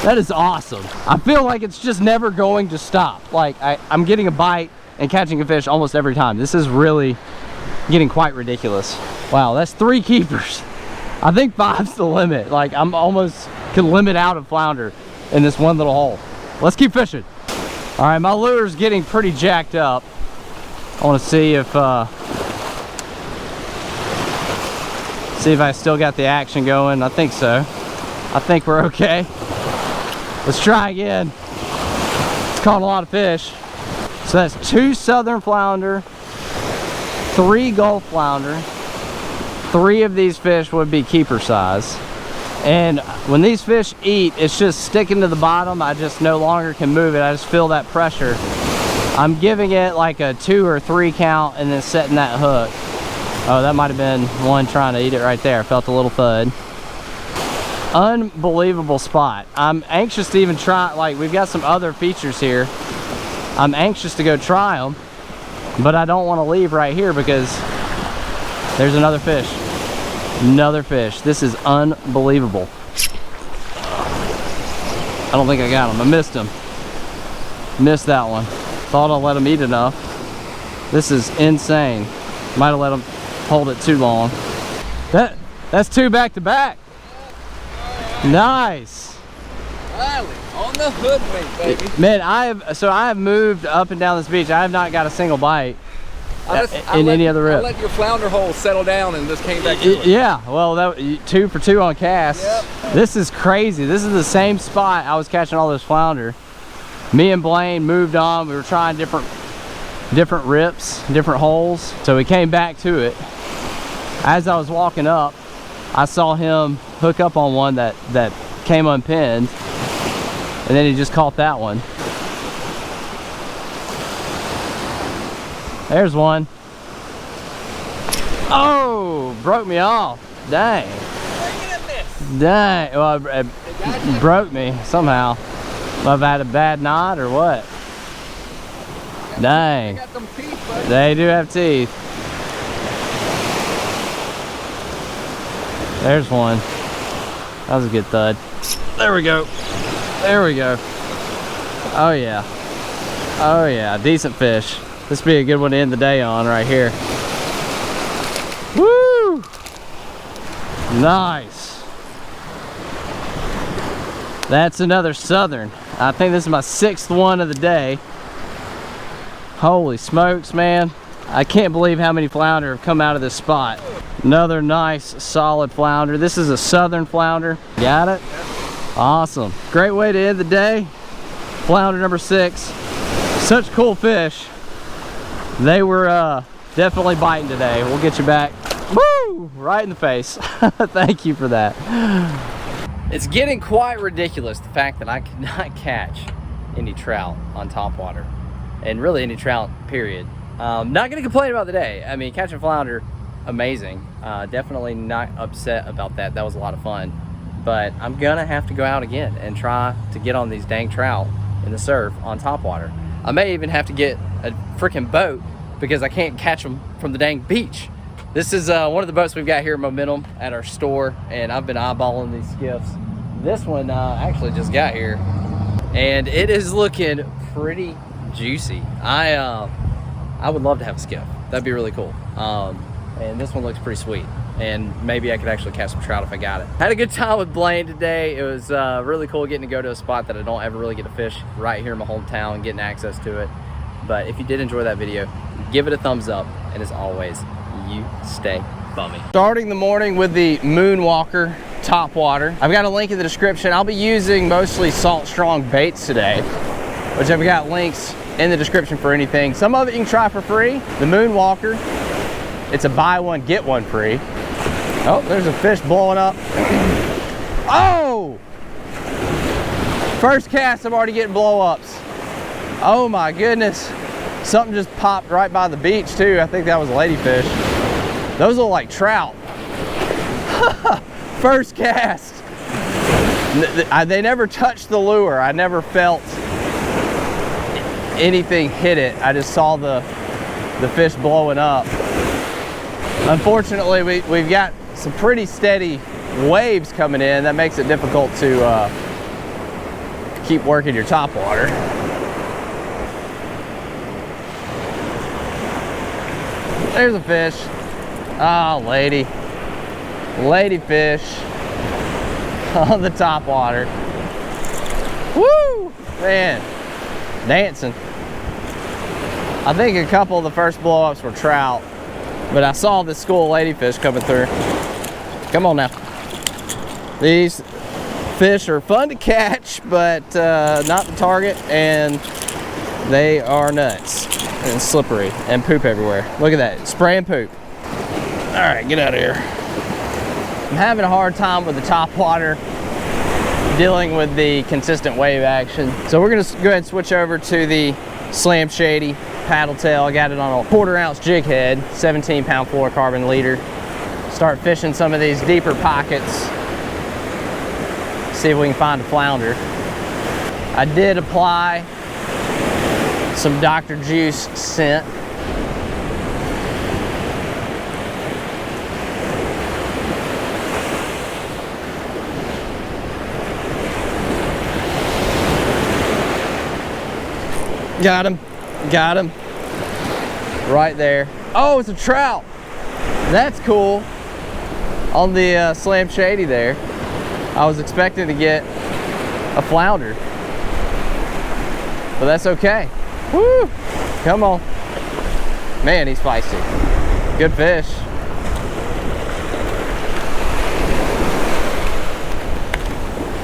That is awesome. I feel like it's just never going to stop. Like I'm getting a bite and catching a fish almost every time. This is really getting quite ridiculous. Wow, that's 3 keepers. I think 5's the limit. Like I'm almost could limit out of flounder in this one little hole. Let's keep fishing. All right, my lure's getting pretty jacked up. I want to see if I still got the action going. I think so. I think we're okay. Let's try again. It's caught a lot of fish. So that's 2 southern flounder, 3 Gulf flounder. 3 of these fish would be keeper size. And when these fish eat, it's just sticking to the bottom. I just no longer can move it. I just feel that pressure. I'm giving it like a 2 or 3 count and then setting that hook. Oh, that might have been one trying to eat it right there. Felt a little thud. Unbelievable spot. I'm anxious to even try, like we've got some other features here. I'm anxious to go try them, but I don't want to leave right here because there's another fish. Another fish. This is unbelievable. I don't think I got him. I missed him. Missed that one. Thought I'll let him eat enough. This is insane. Might have let him hold it too long. That's 2 back to back. Nice. Riley, on the hoodwink, baby. Man, I have moved up and down this beach. I have not got a single bite in any other rip. I let your flounder hole settle down and just came back to it. Yeah, well, that 2 for 2 on cast. Yep. This is crazy. This is the same spot I was catching all those flounder. Me and Blaine moved on. We were trying different rips, different holes. So we came back to it. As I was walking up, I saw him hook up on one that came unpinned, and then he just caught that one. There's one. Oh, broke me off. Dang. Dang. Well, it broke me somehow. I've had a bad knot or what? Dang. They got them teeth, buddy. They do have teeth. There's one. That was a good thud. There we go. There we go. Oh yeah. Oh yeah, decent fish. This would be a good one to end the day on right here. Woo! Nice. That's another southern. I think this is my 6th one of the day. Holy smokes, man. I can't believe how many flounder have come out of this spot. Another nice solid flounder. This is a southern flounder. Got it? Awesome. Great way to end the day. Flounder number 6. Such cool fish. They were definitely biting today. We'll get you back. Woo! Right in the face. Thank you for that. It's getting quite ridiculous, the fact that I could not catch any trout on Topwater. And really any trout, period. Not gonna complain about the day. I mean, catching flounder, amazing. Definitely not upset about that. That was a lot of fun. But I'm gonna have to go out again and try to get on these dang trout in the surf on Topwater. I may even have to get a freaking boat because I can't catch them from the dang beach. This is one of the boats we've got here at Momentum at our store, and I've been eyeballing these skiffs. This one actually just got here, and it is looking pretty juicy. I would love to have a skiff. That'd be really cool. And this one looks pretty sweet, and maybe I could actually catch some trout if I got it. Had a good time with Blaine today. It was really cool getting to go to a spot that I don't ever really get to fish right here in my hometown and getting access to it. But if you did enjoy that video, give it a thumbs up, and as always, you stay bummy. Starting the morning with the Moonwalker Topwater. I've got a link in the description. I'll be using mostly salt strong baits today, which I've got links in the description for anything. Some of it you can try for free. The Moonwalker, it's a buy one, get one free. Oh, there's a fish blowing up. Oh! First cast, I'm already getting blow ups. Oh my goodness. Something just popped right by the beach too. I think that was a ladyfish. Those look like trout. First cast. They never touched the lure. I never felt anything hit it. I just saw the fish blowing up. Unfortunately, we've got some pretty steady waves coming in. That makes it difficult to keep working your topwater. There's a fish. Oh, lady fish on the topwater. Woo, man, dancing. I think a couple of the first blow-ups were trout, but I saw this school of ladyfish coming through. Come on now. These fish are fun to catch, but not the target, and they are nuts and slippery and poop everywhere. Look at that, spray and poop. All right, get out of here. I'm having a hard time with the Topwater, dealing with the consistent wave action. So we're gonna go ahead and switch over to the Slam Shady paddle tail. I got it on a 1/4 ounce jig head, 17-pound fluorocarbon leader. Start fishing some of these deeper pockets. See if we can find a flounder. I did apply some Dr. Juice scent. Got him, right there. Oh, it's a trout. That's cool. On the Slam Shady there. I was expecting to get a flounder, but that's okay. Woo, come on. Man, he's feisty. Good fish.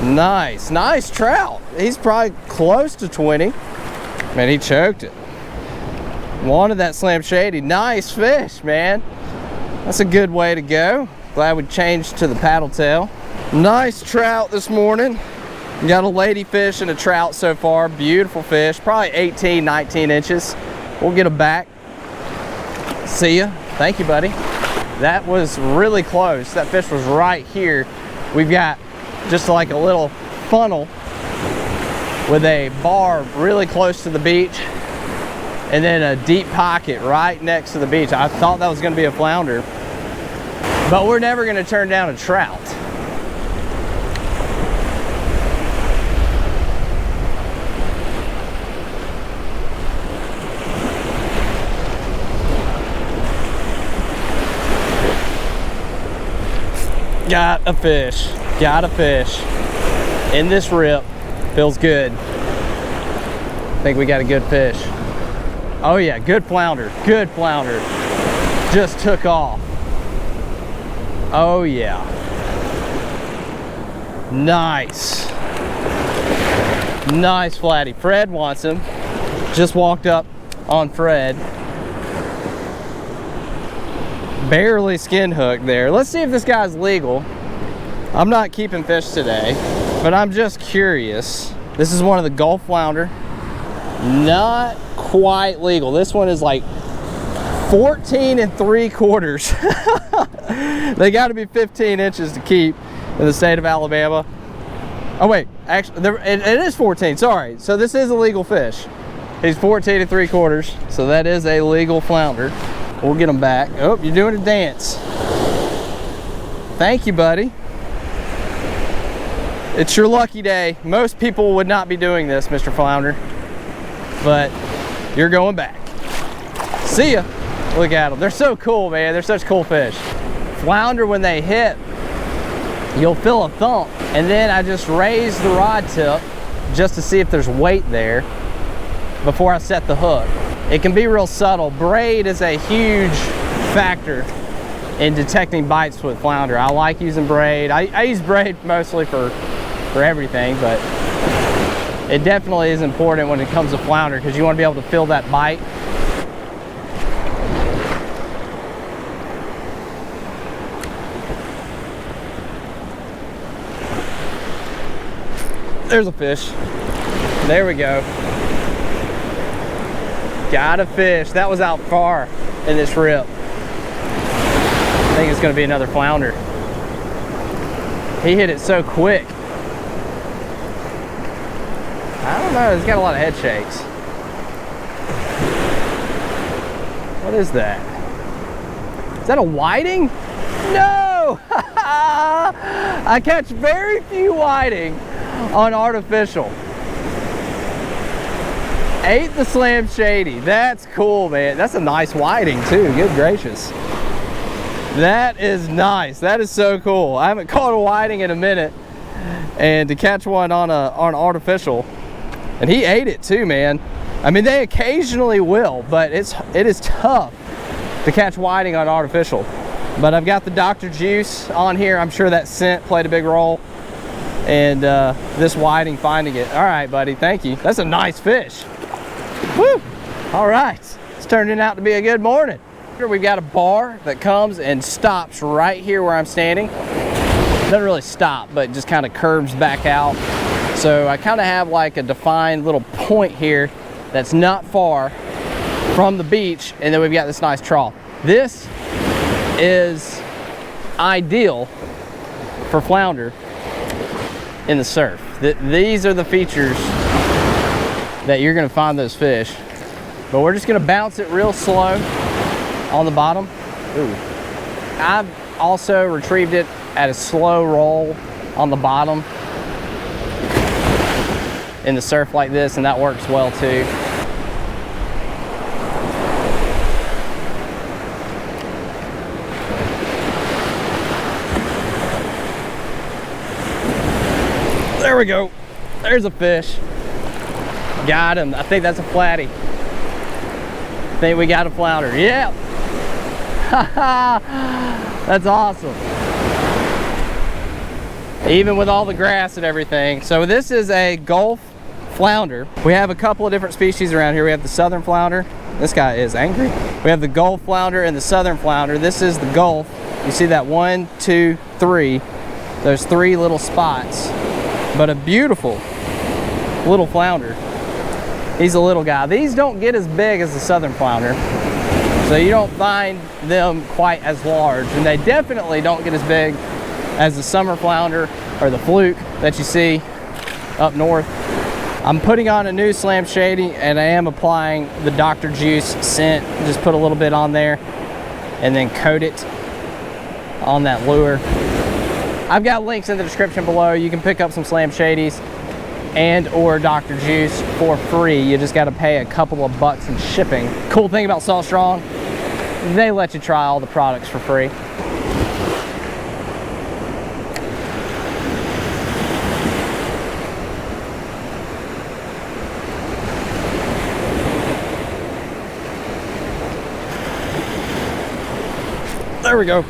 Nice trout. He's probably close to 20. Man, he choked it. Wanted that Slam Shady. Nice fish, man. That's a good way to go. Glad we changed to the paddle tail. Nice trout this morning. Got a ladyfish and a trout so far. Beautiful fish, probably 18, 19 inches. We'll get them back. See ya. Thank you, buddy. That was really close. That fish was right here. We've got just like a little funnel with a bar really close to the beach, and then a deep pocket right next to the beach. I thought that was gonna be a flounder, but we're never gonna turn down a trout. Got a fish. Got a fish. In this rip. Feels good. I think we got a good fish. Oh yeah, good flounder. Good flounder. Just took off. Oh yeah. Nice. Nice flatty. Fred wants him. Just walked up on Fred. Barely skin hooked there. Let's see if this guy's legal. I'm not keeping fish today, but I'm just curious. This is one of the Gulf flounder. Not quite legal. This one is like 14 3/4. They got to be 15 inches to keep in the state of Alabama. Oh wait, actually, it is 14, sorry. So this is a legal fish. He's 14 3/4, so that is a legal flounder. We'll get him back. Oh, you're doing a dance. Thank you, buddy. It's your lucky day. Most people would not be doing this, Mr. Flounder, but you're going back. See ya. Look at them. They're so cool, man. They're such cool fish. Flounder, when they hit, you'll feel a thump, and then I just raise the rod tip just to see if there's weight there before I set the hook. It can be real subtle. Braid is a huge factor in detecting bites with flounder. I like using braid. I use braid mostly for everything, but it definitely is important when it comes to flounder because you want to be able to feel that bite. There's a fish. There we go. Got a fish. That was out far in this rip. I think it's going to be another flounder. He hit it so quick. I don't know. He's got a lot of head shakes. What is that? Is that a whiting? No! I catch very few whiting on artificial. Ate the Slam Shady. That's cool, man. That's a nice whiting too. Good gracious. That is nice. That is so cool. I haven't caught a whiting in a minute, and to catch one on artificial, and he ate it too, man. I mean, they occasionally will, but it is tough to catch whiting on artificial. But I've got the Dr. Juice on here. I'm sure that scent played a big role, and this whiting finding it. All right, buddy. Thank you. That's a nice fish. Woo! All right, it's turning out to be a good morning. Here we've got a bar that comes and stops right here where I'm standing. Doesn't really stop, but just kind of curves back out. So I kind of have like a defined little point here that's not far from the beach, and then we've got this nice trough. This is ideal for flounder in the surf. These are the features that you're gonna find those fish. But we're just gonna bounce it real slow on the bottom. Ooh. I've also retrieved it at a slow roll on the bottom in the surf like this, and that works well too. There we go. There's a fish. Got him. I think that's a flatty. I think we got a flounder. Yeah. That's awesome. Even with all the grass and everything. So this is a Gulf flounder. We have a couple of different species around here. We have the southern flounder. This guy is angry. We have the Gulf flounder and the southern flounder. This is the Gulf. You see that 1, 2, 3. Those 3 little spots. But a beautiful little flounder. He's a little guy. These don't get as big as the southern flounder, so you don't find them quite as large, and they definitely don't get as big as the summer flounder or the fluke that you see up north. I'm putting on a new Slam Shady, and I am applying the Dr. Juice scent. Just put a little bit on there and then coat it on that lure. I've got links in the description below. You can pick up some Slam Shadies and or Dr. Juice for free. You just got to pay a couple of bucks in shipping. Cool thing about Salt Strong, they let you try all the products for free. There we go.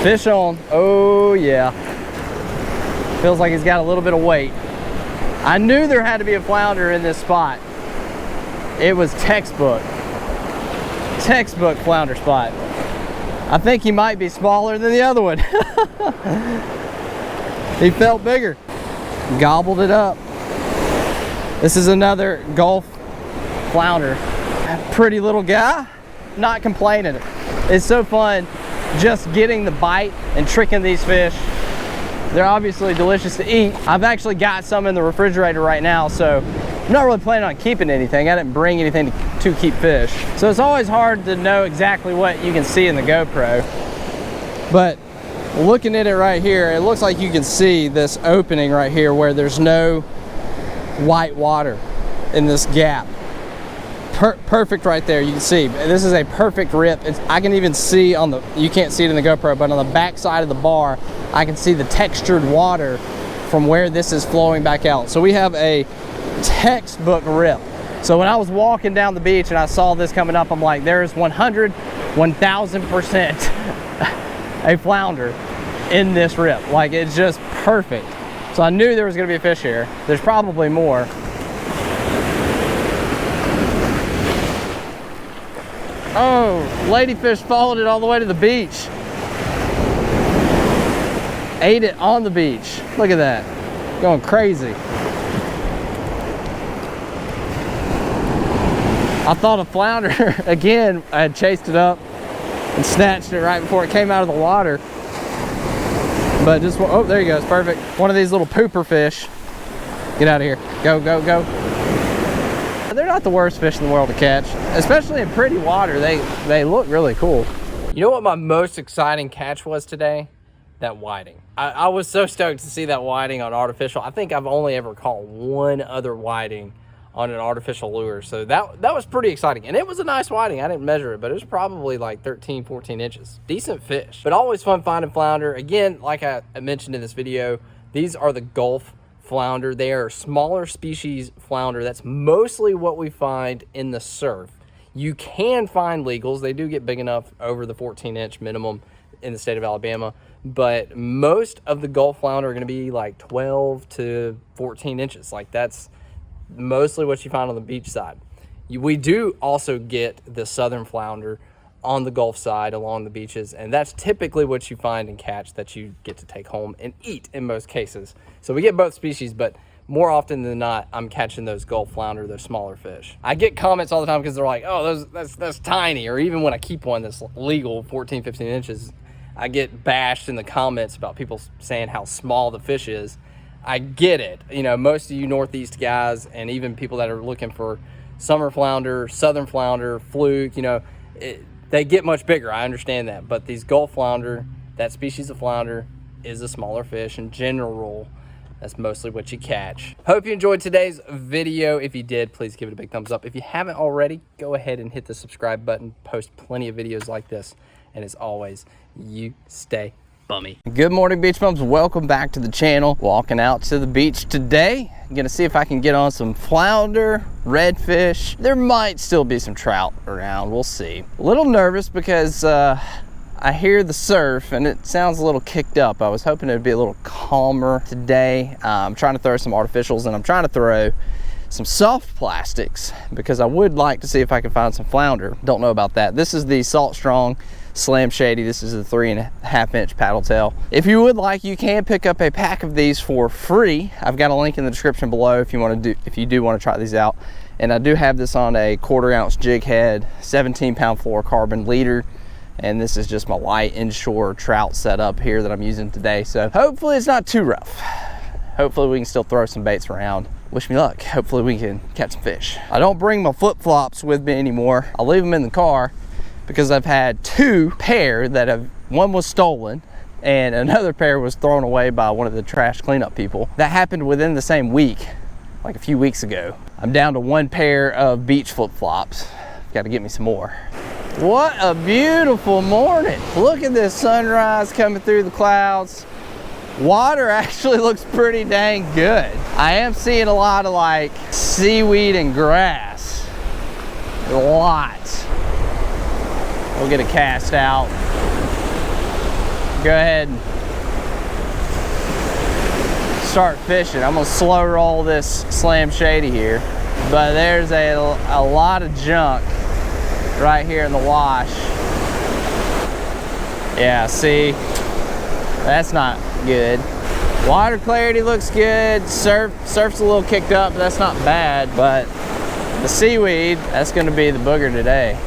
Fish on. Oh yeah. Feels like he's got a little bit of weight. I knew there had to be a flounder in this spot. It was textbook flounder spot. I think he might be smaller than the other one. He felt bigger. Gobbled it up. This is another Gulf flounder. Pretty little guy. Not complaining. It's so fun just getting the bite and tricking these fish. They're obviously delicious to eat. I've actually got some in the refrigerator right now, so I'm not really planning on keeping anything. I didn't bring anything to keep fish. So it's always hard to know exactly what you can see in the GoPro. But looking at it right here, it looks like you can see this opening right here where there's no white water in this gap. Perfect right there. You can see this is a perfect rip. I can even see on the, you can't see it in the GoPro, but on the back side of the bar I can see the textured water from where this is flowing back out. So we have a textbook rip. So when I was walking down the beach and I saw this coming up, I'm like, there's 1000% a flounder in this rip. Like, it's just perfect. So I knew there was gonna be a fish here. There's probably more. Oh, ladyfish followed it all the way to the beach. Ate it on the beach. Look at that. Going crazy. I thought a flounder, again, I had chased it up and snatched it right before it came out of the water. But just, oh, there you go, it's perfect. One of these little pooper fish. Get out of here. Go, go, go. They're not the worst fish in the world to catch, especially in pretty water. They look really cool. You know what my most exciting catch was today? That whiting. I was so stoked to see that whiting on artificial. I think I've only ever caught one other whiting on an artificial lure. So that was pretty exciting. And it was a nice whiting. I didn't measure it, but it was probably like 13, 14 inches. Decent fish, but always fun finding flounder. Again, like I mentioned in this video, these are the Gulf flounder. They are smaller species flounder. That's mostly what we find in the surf. You can find legals. They do get big enough over the 14-inch minimum in the state of Alabama, but most of the Gulf flounder are going to be like 12 to 14 inches. Like, that's mostly what you find on the beach side. We do also get the southern flounder on the Gulf side along the beaches, and that's typically what you find and catch that you get to take home and eat in most cases. So we get both species, but more often than not, I'm catching those Gulf flounder, those smaller fish. I get comments all the time because they're like, oh, that's tiny. Or even when I keep one that's legal, 14, 15 inches, I get bashed in the comments about people saying how small the fish is. I get it. You know, most of you Northeast guys and even people that are looking for summer flounder, southern flounder, fluke, you know, they get much bigger. I understand that. But these Gulf flounder, that species of flounder, is a smaller fish in general. That's mostly what you catch. Hope you enjoyed today's video. If you did, please give it a big thumbs up. If you haven't already, go ahead and hit the subscribe button. Post plenty of videos like this. And as always, you stay bummy. Good morning, beach bums. Welcome back to the channel. Walking out to the beach today. I'm gonna see if I can get on some flounder, redfish. There might still be some trout around. We'll see. A little nervous because I hear the surf and it sounds a little kicked up. I was hoping it'd be a little calmer today. I'm trying to throw some artificials and I'm trying to throw some soft plastics because I would like to see if I can find some flounder. Don't know about that. This is the Salt Strong Slam Shady. This is the 3.5-inch paddle tail. If you would like, you can pick up a pack of these for free. I've got a link in the description below if you do want to try these out. And I do have this on a 1/4-ounce jig head, 17-pound fluorocarbon leader. And this is just my light inshore trout setup here that I'm using today. So hopefully it's not too rough. Hopefully we can still throw some baits around. Wish me luck. Hopefully we can catch some fish. I don't bring my flip-flops with me anymore. I'll leave them in the car because I've had 2 pair that one was stolen and another pair was thrown away by one of the trash cleanup people. That happened within the same week, like a few weeks ago. I'm down to 1 pair of beach flip-flops. Got to get me some more. What a beautiful morning. Look at this sunrise coming through the clouds. Water actually looks pretty dang good. I am seeing a lot of like seaweed and grass. A lot. We'll get a cast out. go ahead and start fishing. I'm gonna slow roll this Slam Shady here, but there's a lot of junk right here in the wash. Yeah, see, that's not good. Water clarity looks good. Surf's a little kicked up, but that's not bad. But the seaweed, that's gonna be the booger today.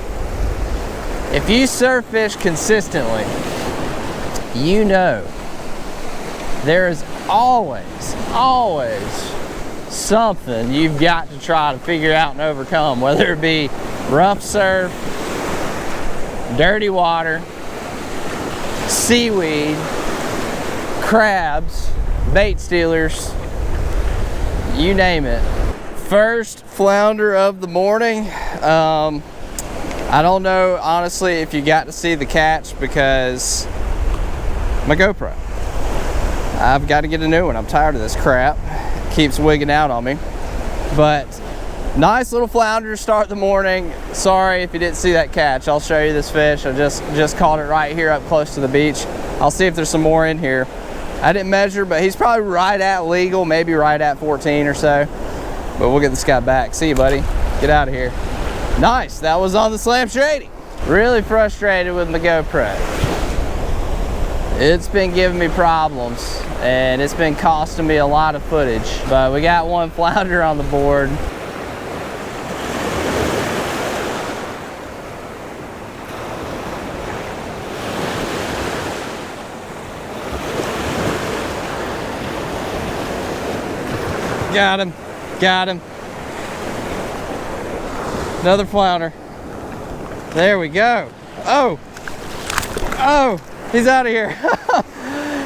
If you surf fish consistently, you know there is always something you've got to try to figure out and overcome, whether it be rough surf, dirty water, seaweed, crabs, bait stealers, you name it. First flounder of the morning. I don't know, honestly, if you got to see the catch because my GoPro. I've got to get a new one. I'm tired of this crap. It keeps wigging out on me. But nice little flounder to start the morning. Sorry if you didn't see that catch. I'll show you this fish. I just caught it right here up close to the beach. I'll see if there's some more in here. I didn't measure, but he's probably right at legal, maybe right at 14 or so. But we'll get this guy back. See you, buddy. Get out of here. Nice, that was on the Slam Shady. Really frustrated with my GoPro. It's been giving me problems and it's been costing me a lot of footage. But we got one flounder on the board. Got him, got him. Another flounder. There we go. Oh, he's out of here.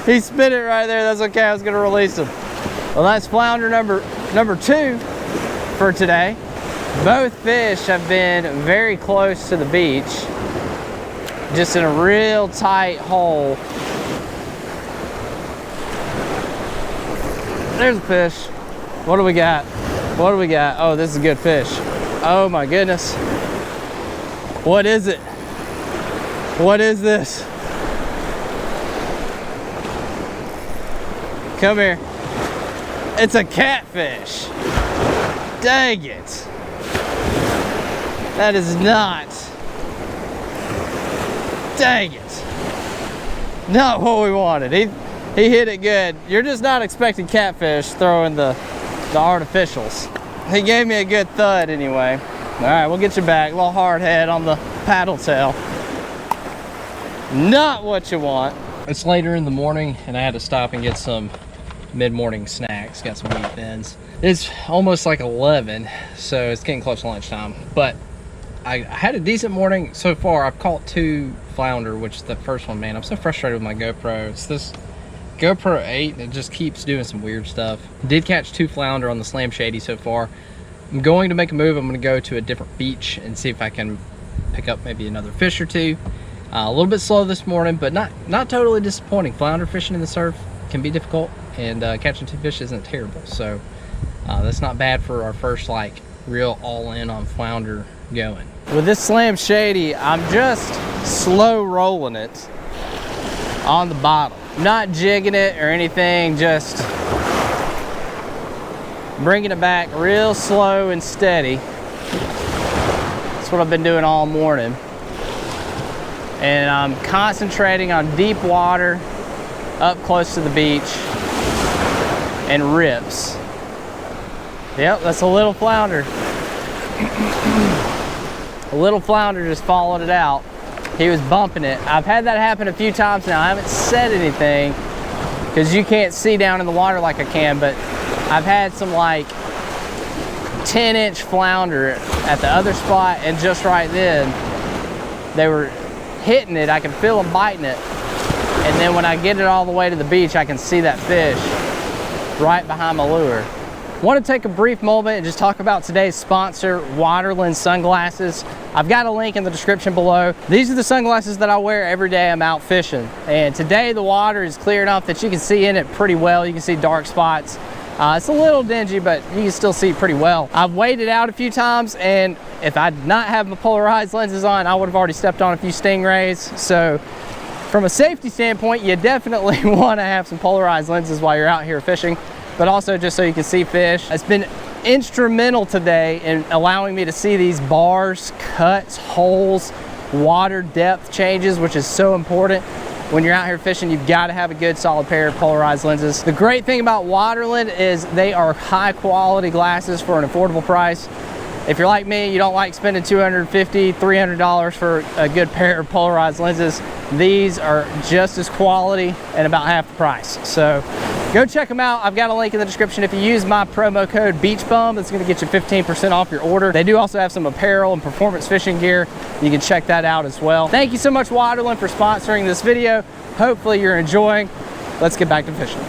He spit it right there. That's okay, I was gonna release him. Well, that's flounder number 2 for today. Both fish have been very close to the beach, just in a real tight hole. There's a fish. What do we got? What do we got? Oh, this is a good fish. Oh my goodness. What is it? What is this? Come here. It's a catfish. Dang it. That is not. Dang it. Not what we wanted. He hit it good. You're just not expecting catfish throwing the artificials. He gave me a good thud anyway. All right, we'll get you back. A little hard head on the paddle tail. Not what you want. It's later in the morning and I had to stop and get some mid-morning snacks. Got some wheat thins. It's almost like 11, so it's getting close to lunchtime. But I had a decent morning so far. I've caught 2 flounder, which is the first one, man. I'm so frustrated with my GoPro. It's this GoPro 8 and it just keeps doing some weird stuff. Did catch 2 flounder on the Slam Shady so far. I'm going to make a move. I'm going to go to a different beach and see if I can pick up maybe another fish or 2. A little bit slow this morning, but not totally disappointing. Flounder fishing in the surf can be difficult, and catching 2 fish isn't terrible. So that's not bad for our first like real all-in on flounder going. With this Slam Shady, I'm just slow rolling it on the bottom. Not jigging it or anything, just bringing it back real slow and steady. That's what I've been doing all morning. And I'm concentrating on deep water up close to the beach and rips. Yep, that's a little flounder. A little flounder just followed it out. He was bumping it. I've had that happen a few times now. I haven't said anything because you can't see down in the water like I can, but I've had some like 10-inch flounder at the other spot, and just right then they were hitting it. I can feel them biting it, and then when I get it all the way to the beach, I can see that fish right behind my lure. Want to take a brief moment and just talk about today's sponsor, Waterland Sunglasses. I've got a link in the description below. These are the sunglasses that I wear every day I'm out fishing. And today the water is clear enough that you can see in it pretty well. You can see dark spots. It's a little dingy, but you can still see pretty well. I've waded out a few times, and if I did not have my polarized lenses on, I would have already stepped on a few stingrays. So From a safety standpoint, you definitely want to have some polarized lenses while you're out here fishing, but also just so you can see fish. It's been instrumental today in allowing me to see these bars, cuts, holes, water depth changes, which is so important. When you're out here fishing, you've got to have a good solid pair of polarized lenses. The great thing about Waterland is they are high quality glasses for an affordable price. If you're like me, you don't like spending $250, $300 for a good pair of polarized lenses. These are just as quality and about half the price. So go check them out. I've got a link in the description. If you use my promo code BEACHBUM, it's going to get you 15% off your order. They do also have some apparel and performance fishing gear. You can check that out as well. Thank you so much, Waterland, for sponsoring this video. Hopefully you're enjoying. Let's get back to fishing.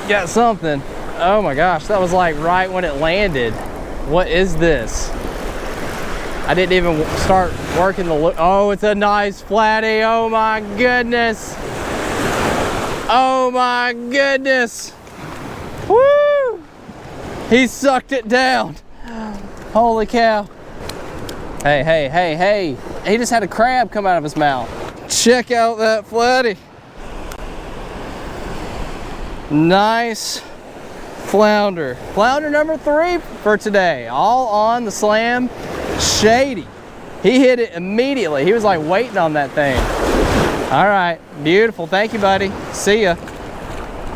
Got something. Oh my gosh, that was like right when it landed. What is this? I didn't even start working the look. Oh, it's a nice flatty. Oh my goodness. Oh my goodness. Woo! He sucked it down. Holy cow. Hey, hey, hey, hey. He just had a crab come out of his mouth. Check out that flatty. Nice flounder. Flounder number 3 for today. All on the Slam Shady. He hit it immediately. He was like waiting on that thing. All right, beautiful. Thank you, buddy. See ya.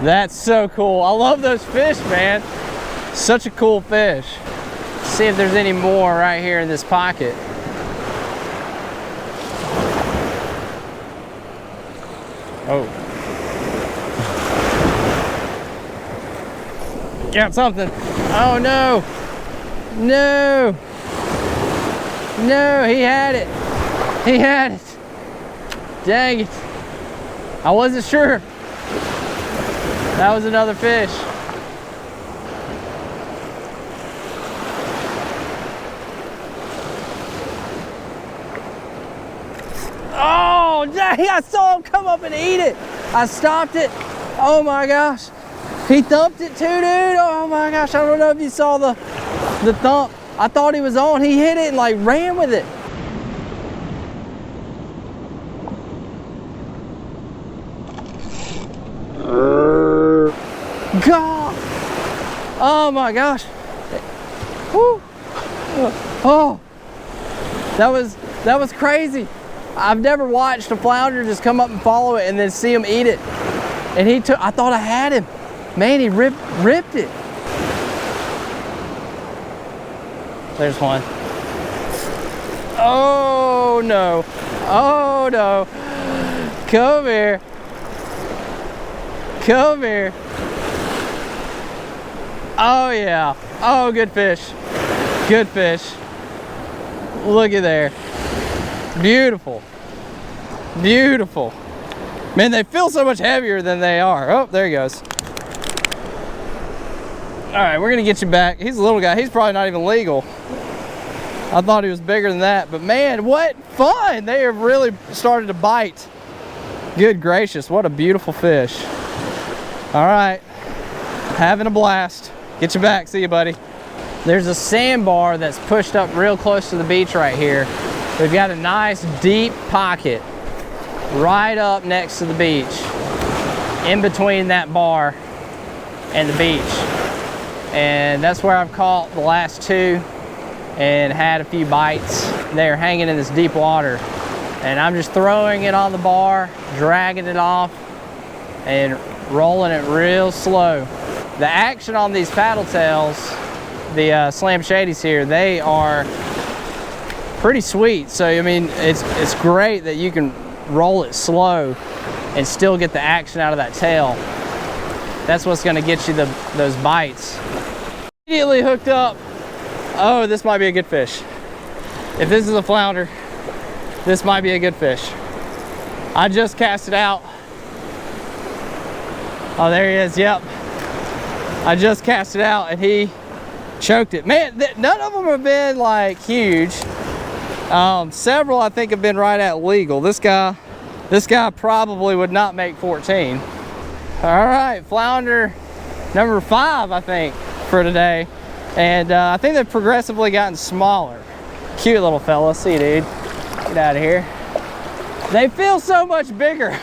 That's so cool. I love those fish, man. Such a cool fish. Let's see if there's any more right here in this pocket. Oh. Got something. Oh no. No. No, he had it. He had it. Dang it. I wasn't sure. That was another fish. Oh, dang, I saw him come up and eat it. I stopped it. Oh my gosh. He thumped it too, dude. Oh my gosh, I don't know if you saw the thump. I thought he was on. He hit it and like ran with it. God. Oh my gosh. Woo. Oh. That was crazy. I've never watched a flounder just come up and follow it and then see him eat it. And I thought I had him. Man, he ripped it. There's one. Oh no. Oh no. Come here. Come here. Oh yeah. Oh, good fish. Good fish. Look at there. Beautiful. Beautiful. Man, they feel so much heavier than they are. Oh, there he goes. All right, we're gonna get you back. He's a little guy. He's probably not even legal. I thought he was bigger than that, but man, what fun. They have really started to bite. Good gracious, what a beautiful fish. All right, having a blast. Get you back, see you, buddy. There's a sandbar that's pushed up real close to the beach right here. We've got a nice deep pocket right up next to the beach, in between that bar and the beach. And that's where I've caught the last 2 and had a few bites. They're hanging in this deep water. And I'm just throwing it on the bar, dragging it off, and rolling it real slow. The action on these paddle tails, the Slam Shadies here, they are pretty sweet. So, I mean, it's great that you can roll it slow and still get the action out of that tail. That's what's gonna get you those bites. Immediately hooked up. Oh, this might be a good fish. If this is a flounder, this might be a good fish. I just cast it out. Oh, there he is, yep. I just cast it out and he choked it. Man, none of them have been like huge. Several I think have been right at legal. This guy probably would not make 14. All right, flounder number 5, I think. for today. And I think they've progressively gotten smaller. Cute little fella. See you, dude. Get out of here. They feel so much bigger.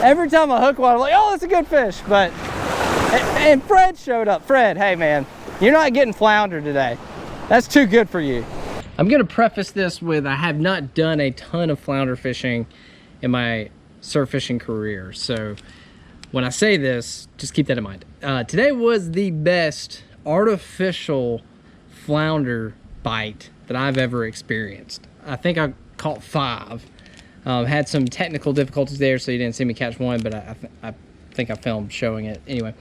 Every time I hook one, I'm like, oh, that's a good fish. But, and Fred showed up. Fred, hey man, you're not getting flounder today. That's too good for you. I'm gonna preface this with, I have not done a ton of flounder fishing in my surf fishing career. So when I say this, just keep that in mind. Today was the best artificial flounder bite that I've ever experienced. I think I caught 5. Had some technical difficulties there, so you didn't see me catch one, but I think I filmed showing it. Anyway,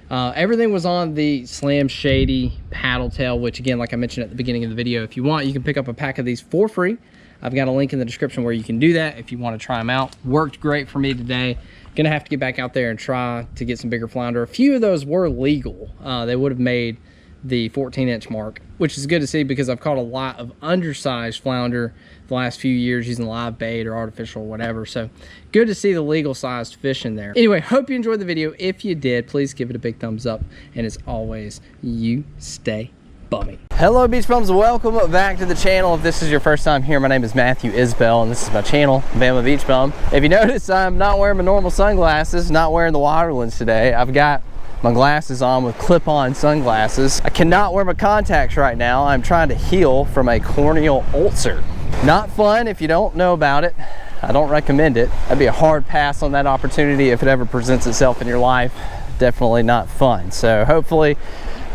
everything was on the Slam Shady paddle tail, which again, like I mentioned at the beginning of the video, if you want, you can pick up a pack of these for free. I've got a link in the description where you can do that if you want to try them out. Worked great for me today. Gonna have to get back out there and try to get some bigger flounder. A few of those were legal. They would have made the 14-inch mark, which is good to see because I've caught a lot of undersized flounder the last few years using live bait or artificial or whatever. So good to see the legal sized fish in there. Anyway, hope you enjoyed the video. If you did, please give it a big thumbs up. And as always, you stay bummy. Hello beach bums, welcome back to the channel. If this is your first time here, my name is Matthew Isbell and this is my channel, Bama Beach Bum. If you notice, I'm not wearing my normal sunglasses, not wearing the Waterlands today. I've got my glasses on with clip-on sunglasses. I cannot wear my contacts right now. I'm trying to heal from a corneal ulcer. Not fun if you don't know about it. I don't recommend it. That'd be a hard pass on that opportunity if it ever presents itself in your life. Definitely not fun. So hopefully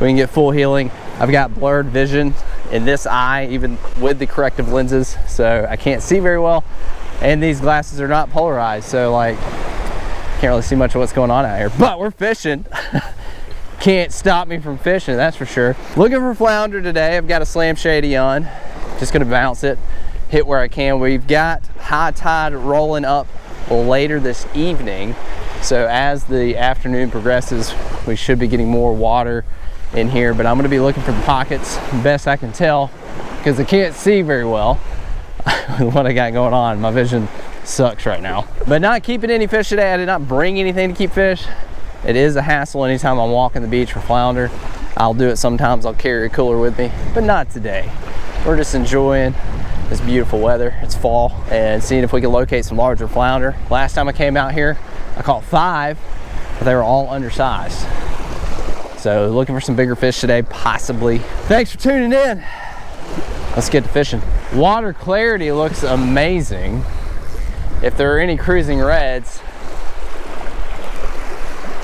we can get full healing. I've got blurred vision in this eye, even with the corrective lenses, so I can't see very well. And these glasses are not polarized, so like, can't really see much of what's going on out here, but we're fishing. Can't stop me from fishing, that's for sure. Looking for flounder today. I've got a Slam Shady on. Just gonna bounce it, hit where I can. We've got high tide rolling up later this evening. So as the afternoon progresses, we should be getting more water in here, but I'm gonna be looking for the pockets best I can tell because I can't see very well with what I got going on. My vision sucks right now. But not keeping any fish today. I did not bring anything to keep fish. It is a hassle anytime I'm walking the beach for flounder. I'll do it sometimes. I'll carry a cooler with me, but not today. We're just enjoying this beautiful weather. It's fall and seeing if we can locate some larger flounder. Last time I came out here, I caught 5, but they were all undersized. So looking for some bigger fish today, possibly. Thanks for tuning in. Let's get to fishing. Water clarity looks amazing. If there are any cruising reds,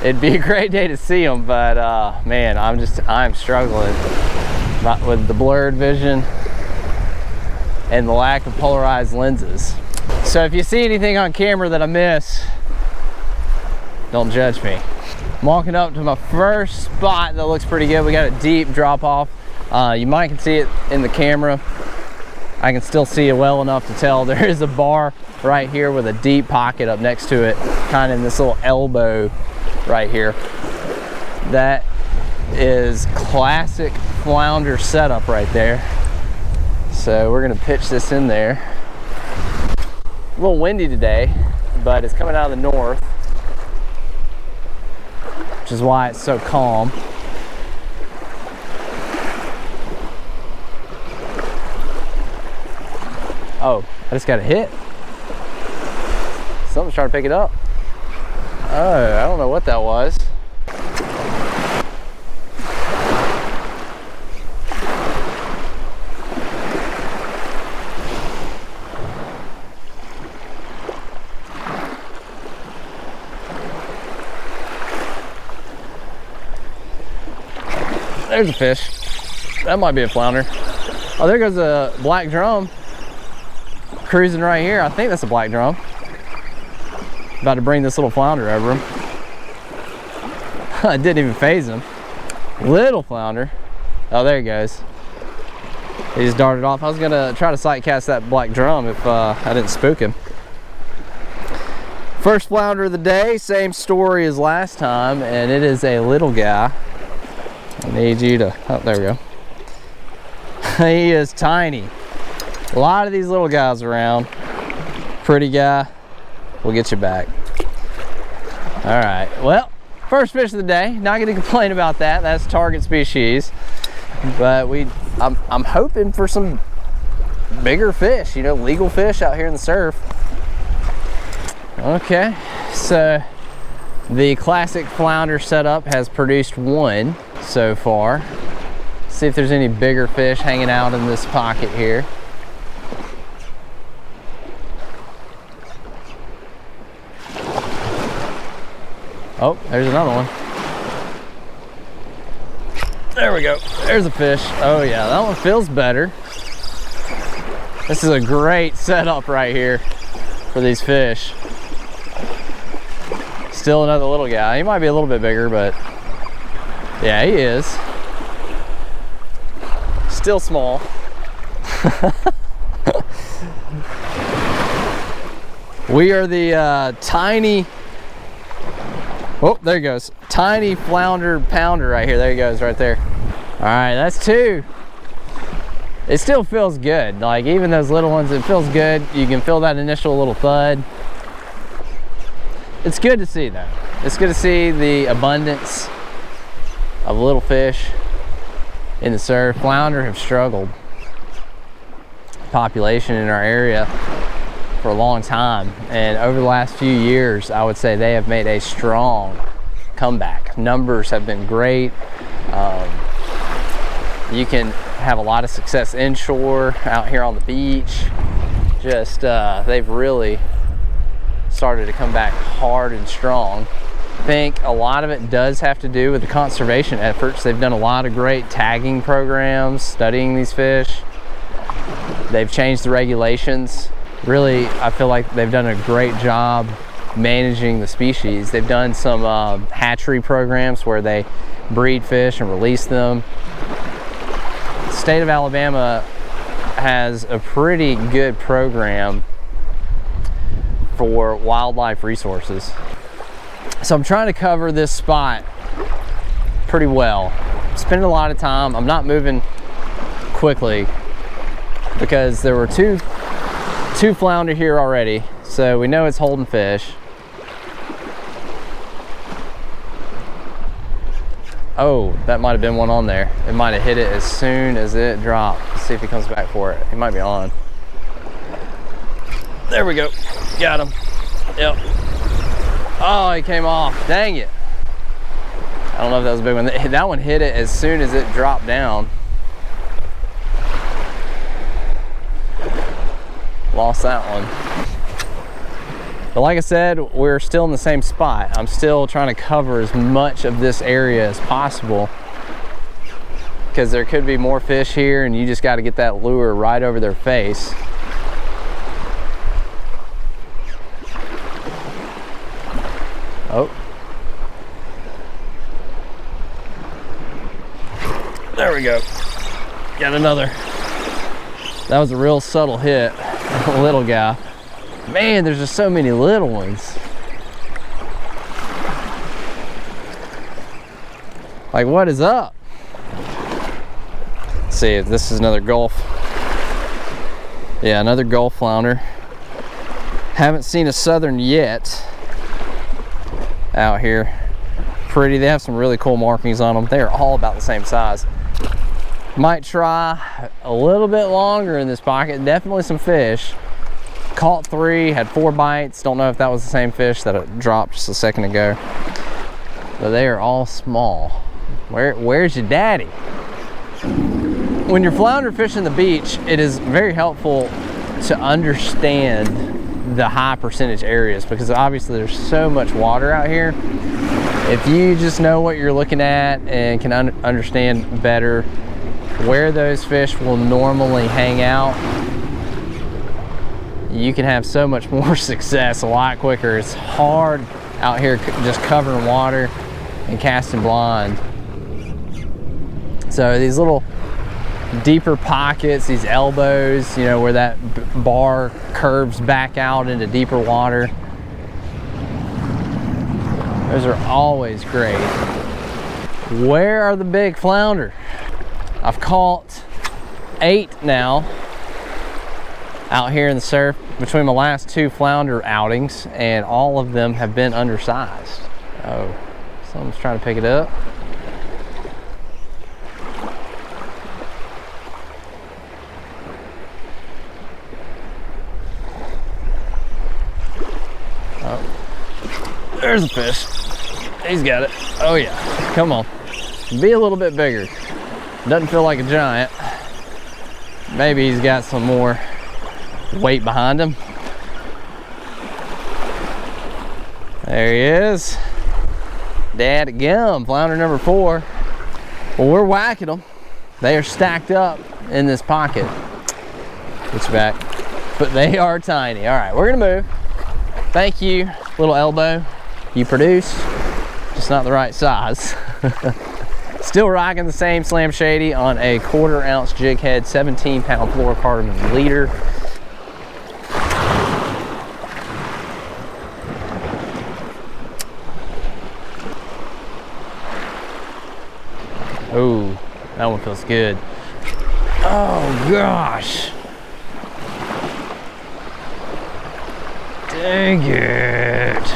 it'd be a great day to see them, but man, I'm struggling with the blurred vision and the lack of polarized lenses. So if you see anything on camera that I miss, don't judge me. I'm walking up to my first spot that looks pretty good. We got a deep drop off. You might can see it in the camera. I can still see it well enough to tell there is a bar right here with a deep pocket up next to it, kind of in this little elbow right here. That is classic flounder setup right there. So we're gonna pitch this in there. A little windy today, but it's coming out of the north, which is why it's so calm. Oh, I just got a hit. Something's trying to pick it up. Oh, I don't know what that was. There's a fish. That might be a flounder. Oh, there goes a black drum. Cruising right here. I think that's a black drum. About to bring this little flounder over him. I didn't even phase him. Little flounder. Oh, there he goes. He just darted off. I was gonna try to sight cast that black drum if I didn't spook him. First flounder of the day, same story as last time, and it is a little guy. I need you to, oh, there we go. He is tiny. A lot of these little guys around. Pretty guy, we'll get you back. All right, well, first fish of the day. Not going to complain about that. That's target species. But I'm hoping for some bigger fish, you know, legal fish out here in the surf. Okay, so the classic flounder setup has produced one so far. See if there's any bigger fish hanging out in this pocket here. Oh, there's another one. There we go. There's a fish. Oh yeah, that one feels better. This is a great setup right here for these fish. Still another little guy. He might be a little bit bigger, but yeah, he is. Still small. We are the tiny, oh, there he goes. Tiny flounder pounder right here. There he goes, right there. All right, that's two. It still feels good. Like even those little ones, it feels good. You can feel that initial little thud. It's good to see though. It's good to see the abundance of little fish in the surf. Flounder have struggled population in our area for a long time, and over the last few years I would say they have made a strong comeback. Numbers have been great. You can have a lot of success inshore out here on the beach. Just they've really started to come back hard and strong. I think a lot of it does have to do with the conservation efforts. They've done a lot of great tagging programs, studying these fish. They've changed the regulations. Really, I feel like they've done a great job managing the species. They've done some hatchery programs where they breed fish and release them. The state of Alabama has a pretty good program for wildlife resources. So I'm trying to cover this spot pretty well. I'm spending a lot of time. I'm not moving quickly because there were two flounder here already, so we know it's holding fish. Oh, that might have been one on there. It might have hit it as soon as it dropped. Let's see if he comes back for it. He might be on. There we go. Got him. Yep. Oh, he came off. Dang it. I don't know if that was a big one. That one hit it as soon as it dropped down. Lost that one. But like I said, we're still in the same spot. I'm still trying to cover as much of this area as possible because there could be more fish here and you just got to get that lure right over their face. Oh. There we go. Got another. That was a real subtle hit. Little guy. Man, there's just so many little ones. Like, what is up? Let's see if this is another Gulf. Yeah, another Gulf flounder. Haven't seen a southern yet out here. Pretty. They have some really cool markings on them. They are all about the same size. Might try a little bit longer in this pocket. Definitely some fish. Caught 3, had 4 bites. Don't know if that was the same fish that it dropped just a second ago. But they are all small. Where's your daddy? When you're flounder fishing the beach, it is very helpful to understand the high percentage areas because obviously there's so much water out here. If you just know what you're looking at and can understand better where those fish will normally hang out, you can have so much more success a lot quicker. It's hard out here just covering water and casting blind. So these little deeper pockets, these elbows, you know, where that bar curves back out into deeper water, those are always great. Where are the big flounder? I've caught 8 now out here in the surf between my last 2 flounder outings, and all of them have been undersized. Oh, Someone's trying to pick it up. Oh, there's a fish. He's got it. Oh yeah, come on. Be a little bit bigger. Doesn't feel like a giant. Maybe he's got some more weight behind him. There he is. Dadgum, flounder number 4. Well, we're whacking them. They are stacked up in this pocket. Get you back. But they are tiny. All right, we're gonna move. Thank you, little elbow. You produce, just not the right size. Still rocking the same Slam Shady on a 1/4 ounce jig head, 17-pound fluorocarbon leader. Oh, that one feels good. Oh gosh. Dang it.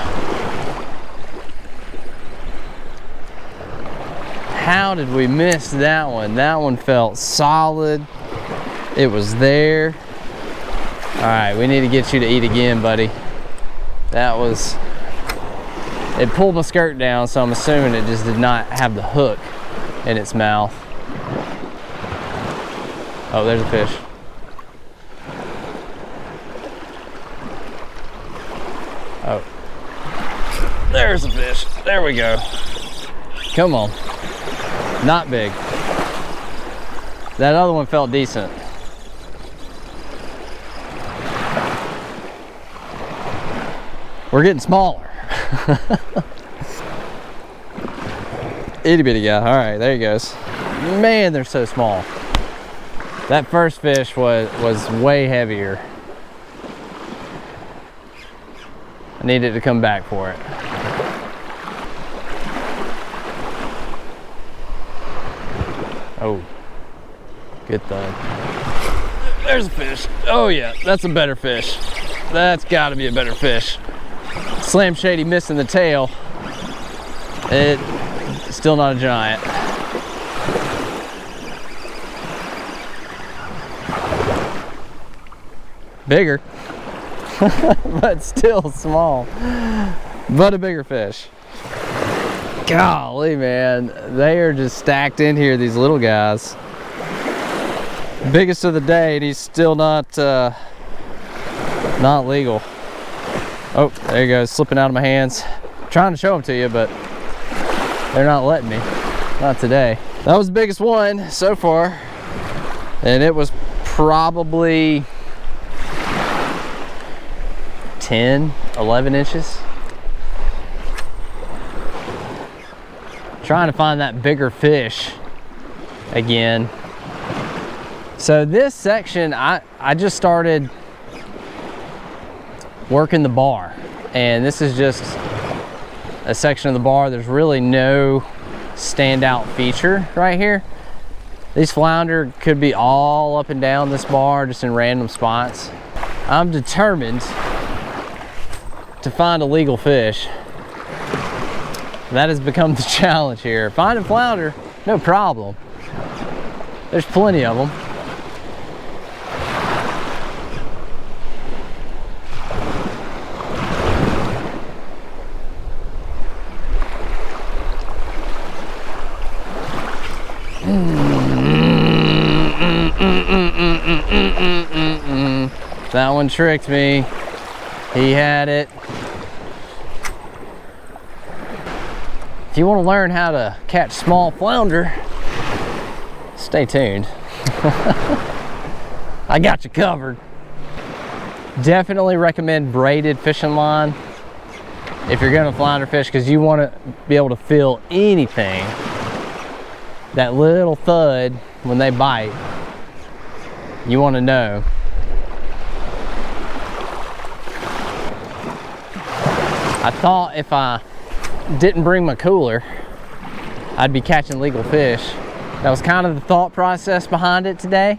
How did we miss that one? That one felt solid. It was there. All right, we need to get you to eat again, buddy. That was, it pulled my skirt down, so I'm assuming it just did not have the hook in its mouth. Oh, there's a fish. Oh, there's a fish. There we go. Come on. Not big. That other one felt decent. We're getting smaller. Itty bitty guy. All right, there he goes. Man, they're so small. That first fish was way heavier. I needed to come back for it. Oh, good thud. There's a fish. Oh yeah, that's a better fish. That's gotta be a better fish. Slam Shady missing the tail. It's still not a giant. Bigger, but still small, but a bigger fish. Golly, man, they are just stacked in here, these little guys. Biggest of the day, and he's still not legal. Oh, there he goes, slipping out of my hands. Trying to show them to you, but they're not letting me. Not today. That was the biggest one so far, and it was probably 10, 11 inches. Trying to find that bigger fish again. So this section, I just started working the bar, and this is just a section of the bar. There's really no standout feature right here. These flounder could be all up and down this bar, just in random spots. I'm determined to find a legal fish. That has become the challenge here. Finding flounder, no problem. There's plenty of them. That one tricked me. He had it. If you want to learn how to catch small flounder, stay tuned. I got you covered. Definitely recommend braided fishing line if you're going to flounder fish, because you want to be able to feel anything. That little thud when they bite, you want to know. I thought if I didn't bring my cooler, I'd be catching legal fish. That was kind of the thought process behind it today,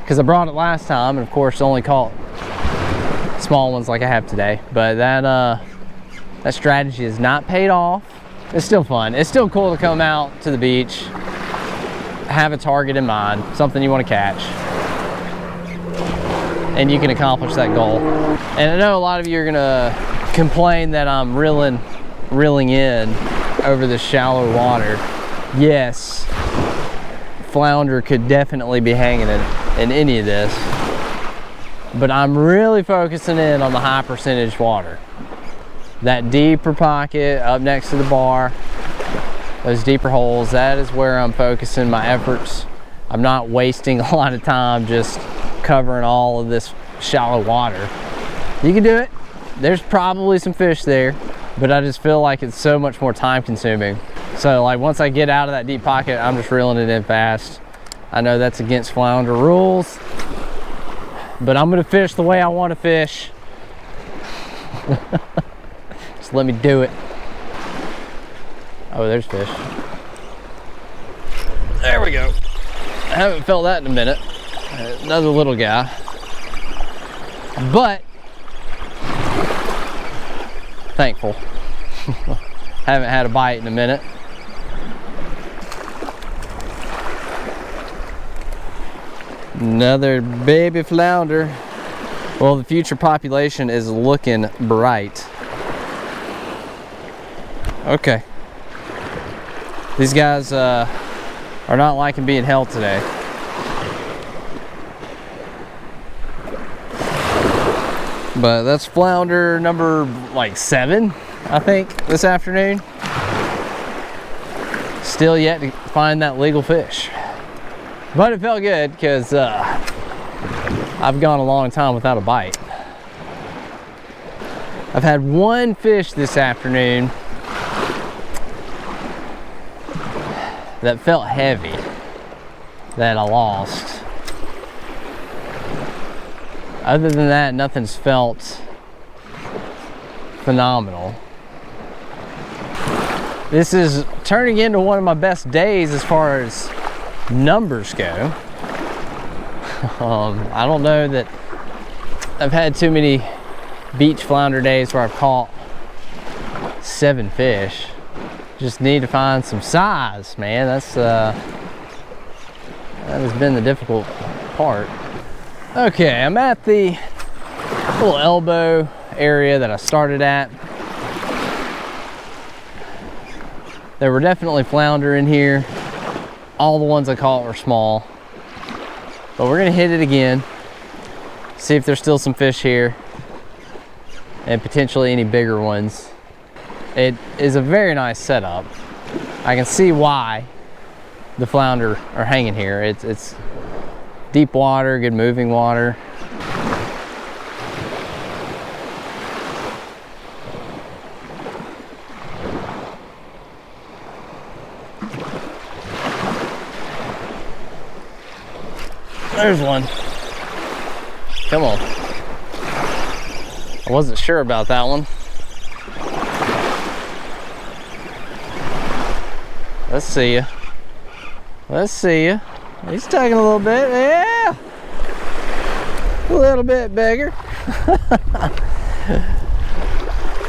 because I brought it last time and of course only caught small ones like I have today. But that strategy has not paid off. it's still fun. It's still cool to come out to the beach, have a target in mind, something you want to catch, and you can accomplish that goal. And I know a lot of you are gonna complain that I'm reeling in over the shallow water. Yes, flounder could definitely be hanging in any of this, but I'm really focusing in on the high percentage water. That deeper pocket up next to the bar, those deeper holes, that is where I'm focusing my efforts. I'm not wasting a lot of time just covering all of this shallow water. You can do it. There's probably some fish there, but I just feel like it's so much more time consuming. So like once I get out of that deep pocket, I'm just reeling it in fast. I know that's against flounder rules, but I'm gonna fish the way I want to fish. Just let me do it. Oh, there's fish. There we go. I haven't felt that in a minute. Another little guy. But thankful. Haven't had a bite in a minute. Another baby flounder. Well, the future population is looking bright. Okay. These guys are not liking being held today. But that's flounder number like 7, I think, this afternoon. Still yet to find that legal fish. But it felt good because I've gone a long time without a bite. I've had one fish this afternoon that felt heavy that I lost. Other than that, nothing's felt phenomenal. This is turning into one of my best days as far as numbers go. I don't know that I've had too many beach flounder days where I've caught 7 fish. Just need to find some size, man. That has been the difficult part. Okay, I'm at the little elbow area that I started at. There were definitely flounder in here. All the ones I caught were small. But we're gonna hit it again, see if there's still some fish here, and potentially any bigger ones. It is a very nice setup. I can see why the flounder are hanging here. It's deep water, good moving water. There's one. Come on. I wasn't sure about that one. Let's see ya. Let's see ya. He's taking a little bit. Yeah. A little bit bigger.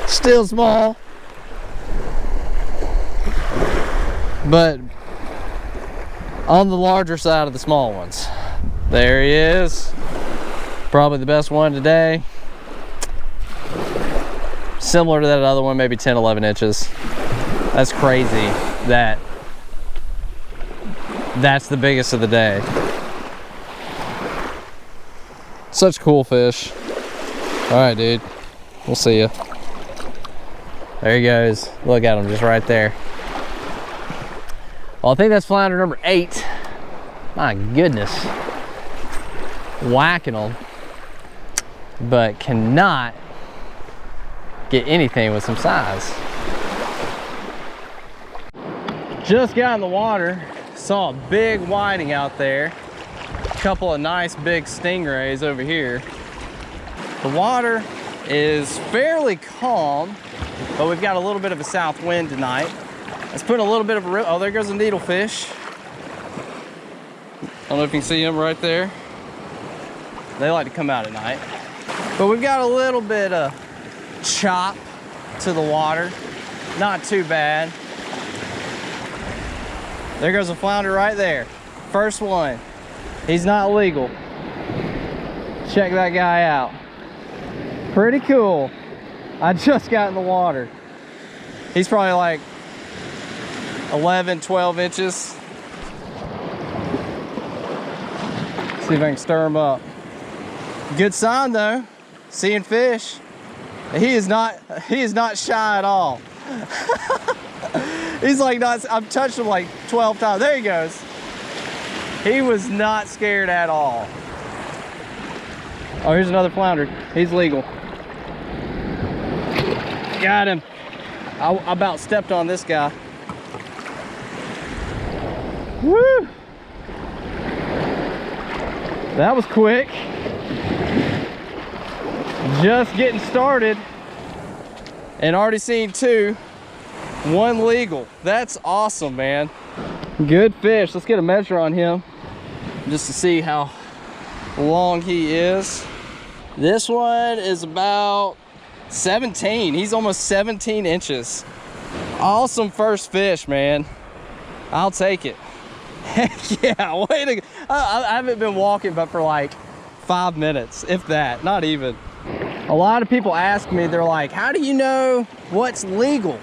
Still small. But on the larger side of the small ones. There he is. Probably the best one today. Similar to that other one, maybe 10, 11 inches. That's crazy that that's the biggest of the day. Such cool fish. All right, dude. We'll see ya. There he goes. Look at him just right there. Well, I think that's flounder number 8. My goodness. Whacking them, but cannot get anything with some size. Just got in the water, saw a big whiting out there, a couple of nice big stingrays over here. The water is fairly calm, but we've got a little bit of a south wind tonight. Let's put a little bit of a oh, there goes a needlefish. I don't know if you can see them right there. They like to come out at night. But we've got a little bit of chop to the water. Not too bad. There goes a flounder right there. First one. He's not legal. Check that guy out. Pretty cool. I just got in the water. He's probably like 11, 12 inches. See if I can stir him up. Good sign though, seeing fish. He is not shy at all. He's like not, I've touched him like 12 times. There he goes. He was not scared at all. Oh, here's another flounder. He's legal. Got him. I about stepped on this guy. Woo! That was quick. Just getting started and already seen 2. 1 legal. That's awesome, man. Good fish. Let's get a measure on him just to see how long he is. This one is about 17. He's almost 17 inches. Awesome first fish, man. I'll take it. Heck yeah, way to go. I haven't been walking but for like 5 minutes, if that, not even. A lot of people ask me, they're like, how do you know what's legal?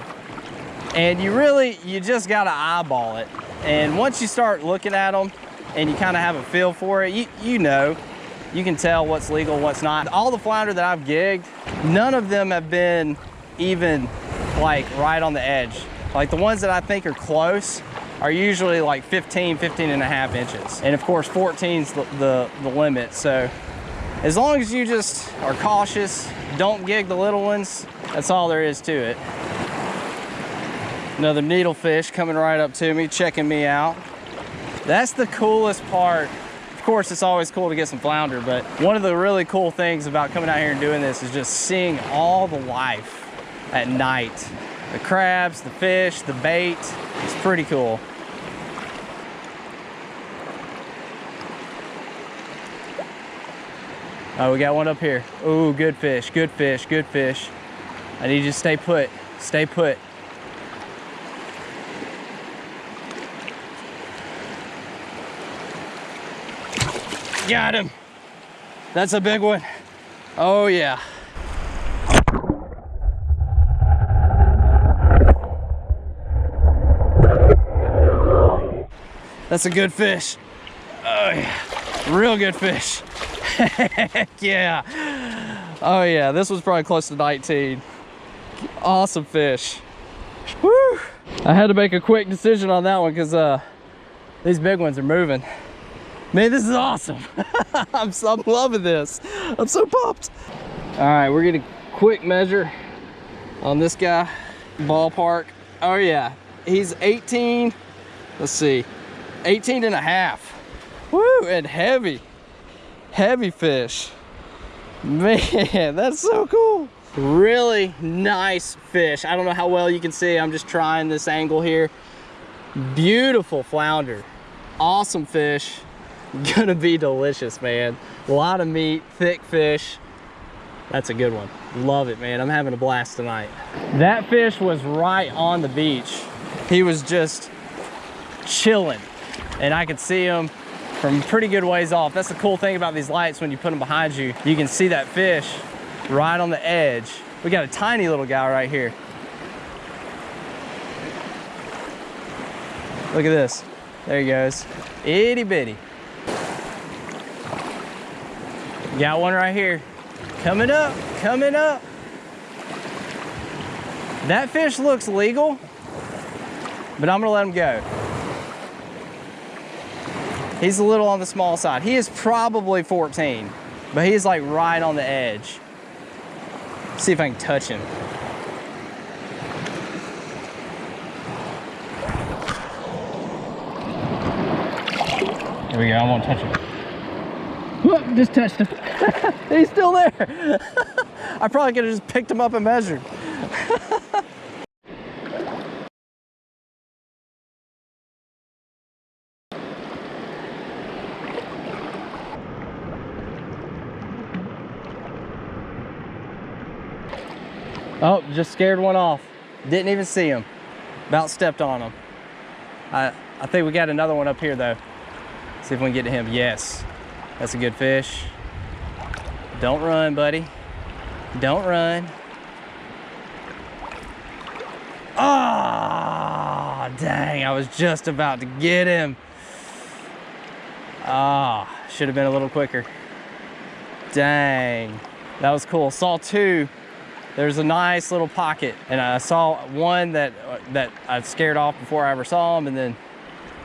And you just gotta eyeball it. And once you start looking at them and you kind of have a feel for it, you know, you can tell what's legal, what's not. All the flounder that I've gigged, none of them have been even like right on the edge. Like the ones that I think are close are usually like 15 and a half inches. And of course 14's the limit. So as long as you just are cautious, don't gig the little ones, that's all there is to it. Another needlefish coming right up to me, checking me out. That's the coolest part. Of course, it's always cool to get some flounder, but one of the really cool things about coming out here and doing this is just seeing all the life at night. The crabs, the fish, the bait, it's pretty cool. Oh, we got one up here. Ooh, good fish, good fish, good fish. I need you to stay put, stay put. Got him. That's a big one. Oh yeah. That's a good fish. Oh yeah, real good fish. Heck yeah. Oh yeah, this was probably close to 19. Awesome fish. Woo! I had to make a quick decision on that one because these big ones are moving. Man, this is awesome. I'm loving this. I'm so pumped. All right, we're getting a quick measure on this guy. Ballpark. Oh yeah, he's 18. Let's see, 18 and a half. Woo, and heavy. Heavy fish. Man, that's so cool. Really nice fish. I don't know how well you can see. I'm just trying this angle here. Beautiful flounder. Awesome fish. Gonna be delicious, man. A lot of meat, thick fish. That's a good one. Love it, man. I'm having a blast tonight. That fish was right on the beach. He was just chilling, and I could see him from pretty good ways off. That's the cool thing about these lights. When you put them behind you, you can see that fish right on the edge. We got a tiny little guy right here. Look at this. There he goes. Itty bitty. Got one right here. Coming up, coming up. That fish looks legal, but I'm gonna let him go. He's a little on the small side. He is probably 14, but he's like right on the edge. Let's see if I can touch him. Here we go, I won't touch him. Whoop, just touched him. He's still there. I probably could have just picked him up and measured. Oh, just scared one off. Didn't even see him. About stepped on him. I think we got another one up here though. See if we can get to him. Yes, that's a good fish. Don't run, buddy. Don't run. Oh, dang, I was just about to get him. Ah, should have been a little quicker. Dang, that was cool. Saw two. There's a nice little pocket, and I saw one that I scared off before I ever saw him, and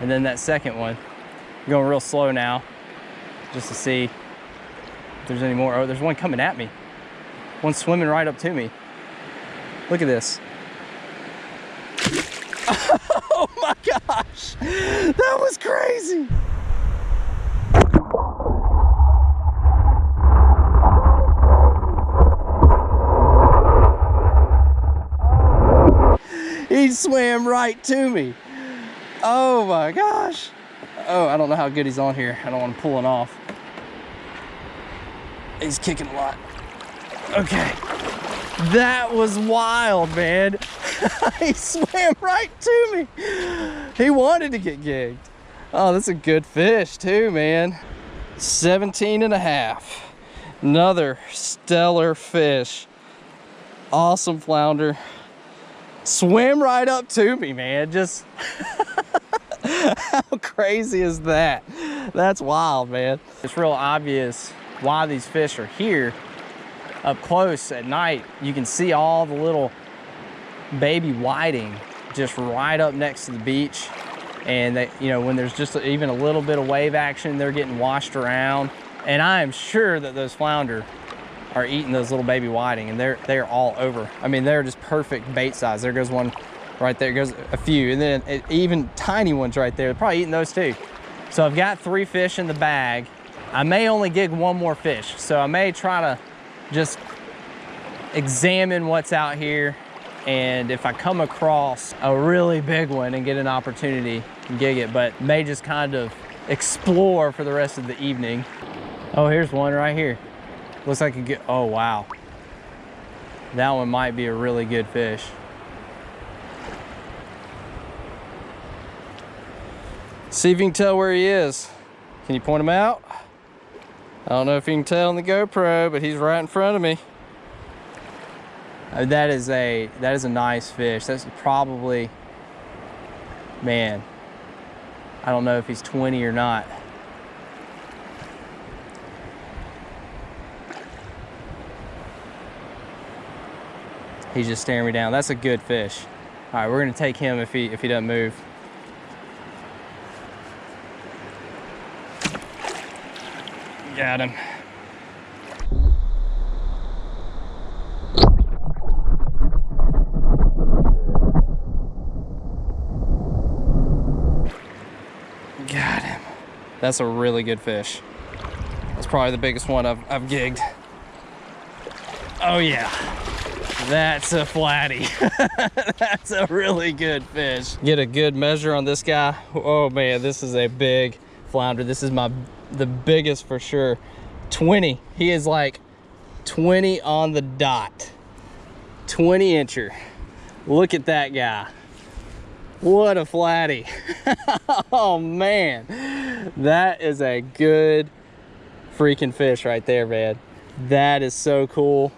then that second one. I'm going real slow now, just to see if there's any more. Oh, there's one coming at me. One swimming right up to me. Look at this. Oh my gosh, that was crazy. He swam right to me. Oh my gosh. Oh, I don't know how good he's on here. I don't want to pull it off. He's kicking a lot. Okay. That was wild, man. He swam right to me. He wanted to get gigged. Oh, that's a good fish too, man. 17 and a half. Another stellar fish. Awesome flounder. Swam right up to me, man. Just how crazy is that? That's wild, man. It's real obvious why these fish are here. Up close at night, you can see all the little baby whiting just right up next to the beach. And they, you know, when there's just even a little bit of wave action, they're getting washed around. And I am sure that those flounder are eating those little baby whiting, and they're all over. I mean, they're just perfect bait size. There goes one right there, goes a few, and then even tiny ones right there. They're probably eating those too. So I've got 3 fish in the bag. I may only gig 1 more fish, so I may try to just examine what's out here, and if I come across a really big one and get an opportunity, gig it, but may just kind of explore for the rest of the evening. Oh, here's one right here. Looks like a good, oh wow. That one might be a really good fish. See if you can tell where he is. Can you point him out? I don't know if you can tell on the GoPro, but he's right in front of me. That is a nice fish. That's probably, man, I don't know if he's 20 or not. He's just staring me down. That's a good fish. All right, we're gonna take him if he doesn't move. Got him. Got him. That's a really good fish. That's probably the biggest one I've gigged. Oh yeah. That's a flatty. That's a really good fish. Get a good measure on this guy. Oh man, this is a big flounder. This is the biggest for sure. 20. He is like 20 on the dot. 20 incher. Look at that guy. What a flatty. Oh man, that is a good freaking fish right there, man. That is so cool.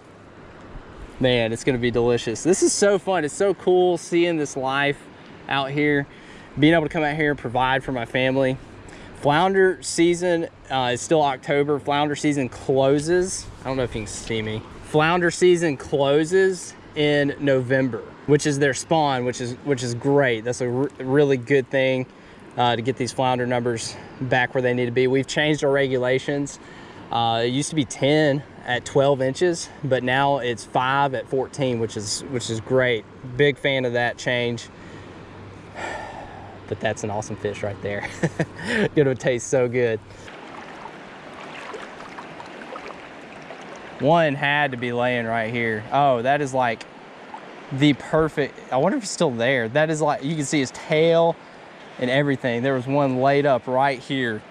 Man, it's gonna be delicious. This is so fun. It's so cool seeing this life out here, being able to come out here and provide for my family. Flounder season is still October. Flounder season closes. I don't know if you can see me. Flounder season closes in November, which is their spawn, which is great. That's a really good thing to get these flounder numbers back where they need to be. We've changed our regulations. It used to be 10 at 12 inches, but now it's 5 at 14, which is great. Big fan of that change. But that's an awesome fish right there. Gonna taste so good. One had to be laying right here. Oh, that is like the perfect, I wonder if he's still there. That is like, you can see his tail and everything. There was one laid up right here.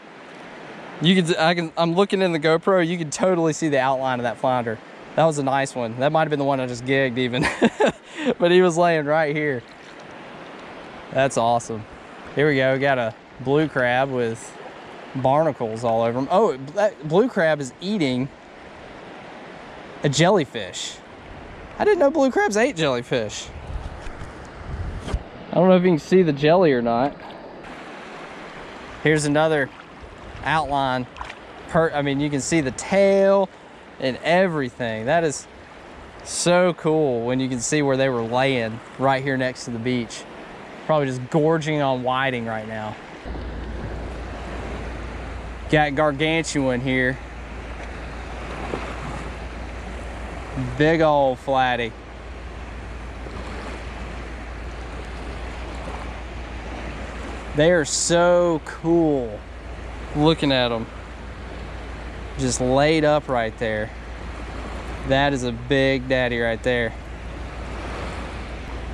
I'm looking in the GoPro, you can totally see the outline of that flounder. That was a nice one. That might've been the one I just gigged even. But he was laying right here. That's awesome. Here we go, we got a blue crab with barnacles all over him. Oh, that blue crab is eating a jellyfish. I didn't know blue crabs ate jellyfish. I don't know if you can see the jelly or not. Here's another outline. I mean, you can see the tail and everything. That is so cool when you can see where they were laying right here next to the beach. Probably just gorging on whiting right now. Got gargantuan here. Big old flatty. They are so cool looking at them. Just laid up right there. That is a big daddy right there.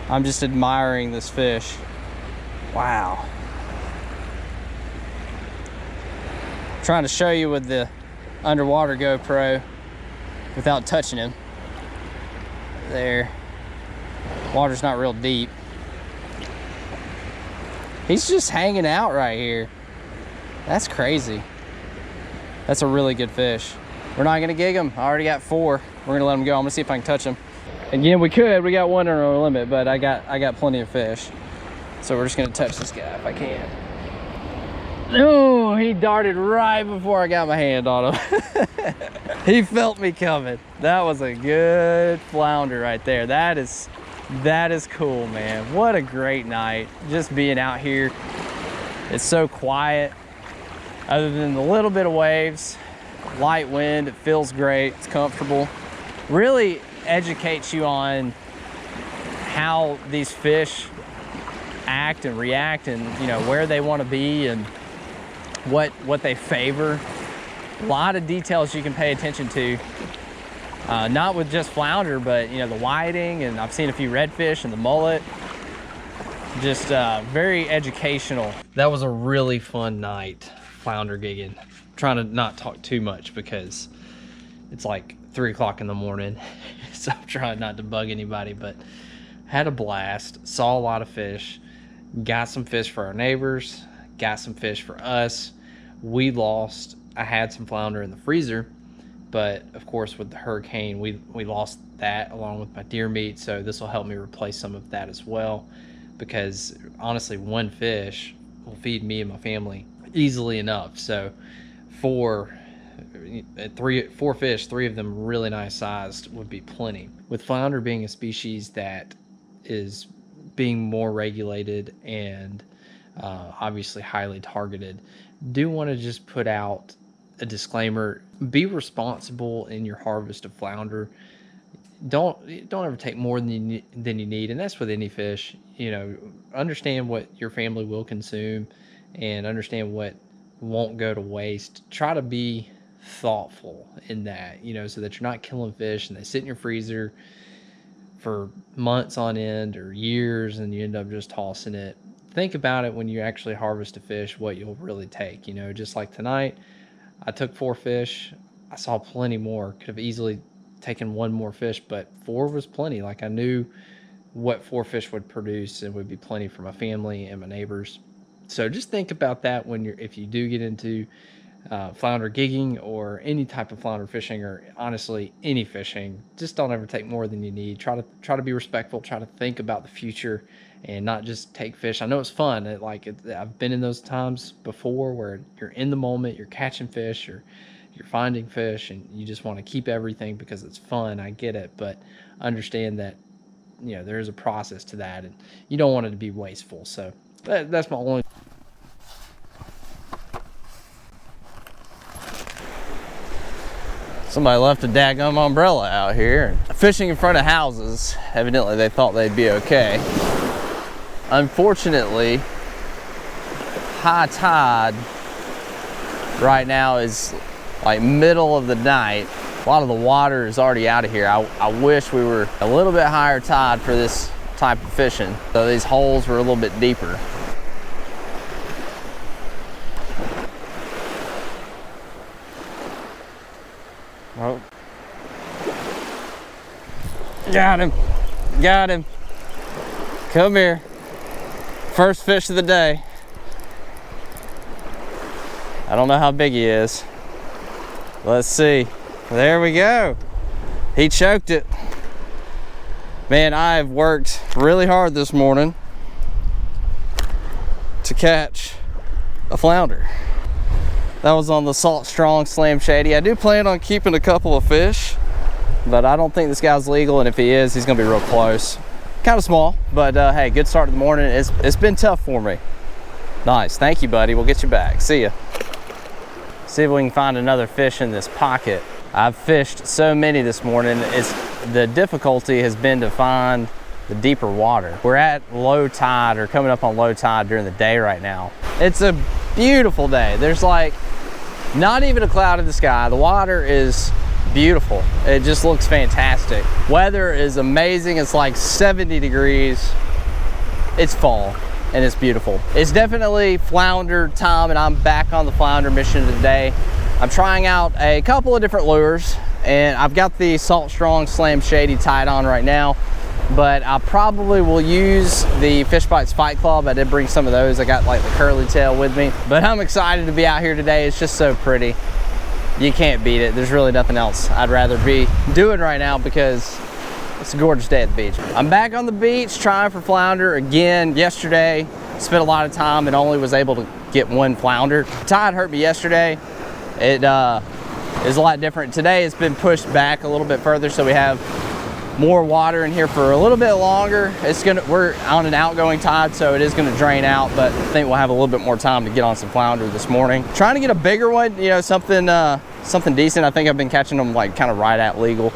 I'm just admiring this fish. Wow. Trying to show you with the underwater GoPro without touching him. There. Water's not real deep. He's just hanging out right here. That's crazy. That's a really good fish. We're not gonna gig him. I already got 4. We're gonna let him go. I'm gonna see if I can touch him. Again, we could. We got 1 in our limit, but I got plenty of fish. So we're just gonna touch this guy if I can. Oh, he darted right before I got my hand on him. He felt me coming. That was a good flounder right there. That is cool, man. What a great night. Just being out here. It's so quiet. Other than the little bit of waves, light wind, it feels great. It's comfortable. Really educates you on how these fish act and react, and you know where they want to be and what they favor. A lot of details you can pay attention to, not with just flounder, but you know the whiting, and I've seen a few redfish and the mullet. Just very educational. That was a really fun night flounder gigging. I'm trying to not talk too much because it's like 3 o'clock in the morning, so I'm trying not to bug anybody, but had a blast. Saw a lot of fish. Got some fish for our neighbors, got some fish for us. I had some flounder in the freezer, but of course with the hurricane, we lost that along with my deer meat, so this will help me replace some of that as well, because honestly, 1 fish will feed me and my family easily enough. So 4 fish, 3 of them really nice sized, would be plenty. With flounder being a species that is being more regulated and obviously highly targeted, do want to just put out a disclaimer: be responsible in your harvest of flounder. Don't ever take more than you need, and that's with any fish. You know, understand what your family will consume and understand what won't go to waste. Try to be thoughtful in that, you know, so that you're not killing fish and they sit in your freezer for months on end or years and you end up just tossing it. Think about it when you actually harvest a fish, what you'll really take. You know, just like tonight, I took 4 fish. I saw plenty more. Could have easily taken 1 more fish, but 4 was plenty. Like, I knew what 4 fish would produce and would be plenty for my family and my neighbors. So just think about that if you do get into flounder gigging or any type of flounder fishing, or honestly any fishing. Just don't ever take more than you need. Try to be respectful. Try to think about the future and not just take fish. I know it's fun. I've been in those times before where you're in the moment, you're catching fish, or you're finding fish, and you just want to keep everything because it's fun. I get it, but understand that, you know, there is a process to that, and you don't want it to be wasteful. So that's my only. Somebody left a daggum umbrella out here. Fishing in front of houses, evidently they thought they'd be okay. Unfortunately, high tide right now is like middle of the night. A lot of the water is already out of here. I wish we were a little bit higher tide for this type of fishing, so these holes were a little bit deeper. Oh. Got him. Come here. First fish of the day. I don't know how big he is. Let's see. There we go. He choked it. Man, I've worked really hard this morning to catch a flounder. That was on the Salt Strong Slam Shady. I do plan on keeping a couple of fish, but I don't think this guy's legal, and if he is, he's gonna be real close. Kind of small, but hey, good start to the morning. It's been tough for me. Nice, thank you, buddy. We'll get you back. See ya. See if we can find another fish in this pocket. I've fished so many this morning. The difficulty has been to find the deeper water. We're at low tide, or coming up on low tide during the day right now. It's a beautiful day. There's like not even a cloud in the sky. The water is beautiful. It just looks fantastic. Weather is amazing. It's like 70 degrees. It's fall and it's beautiful. It's definitely flounder time, and I'm back on the flounder mission today. I'm trying out a couple of different lures, and I've got the Salt Strong Slam Shady tied on right now, but I probably will use the Fish Bites Fight Club. I did bring some of those. I got like the curly tail with me, but I'm excited to be out here today. It's just so pretty. You can't beat it. There's really nothing else I'd rather be doing right now because it's a gorgeous day at the beach. I'm back on the beach trying for flounder again. Yesterday, spent a lot of time and only was able to get one flounder. Tide hurt me yesterday. It is a lot different. Today it's been pushed back a little bit further, so we have more water in here for a little bit longer. We're on an outgoing tide, so it is gonna drain out, but I think we'll have a little bit more time to get on some flounder this morning. Trying to get a bigger one, you know, something decent. I think I've been catching them like kind of right at legal,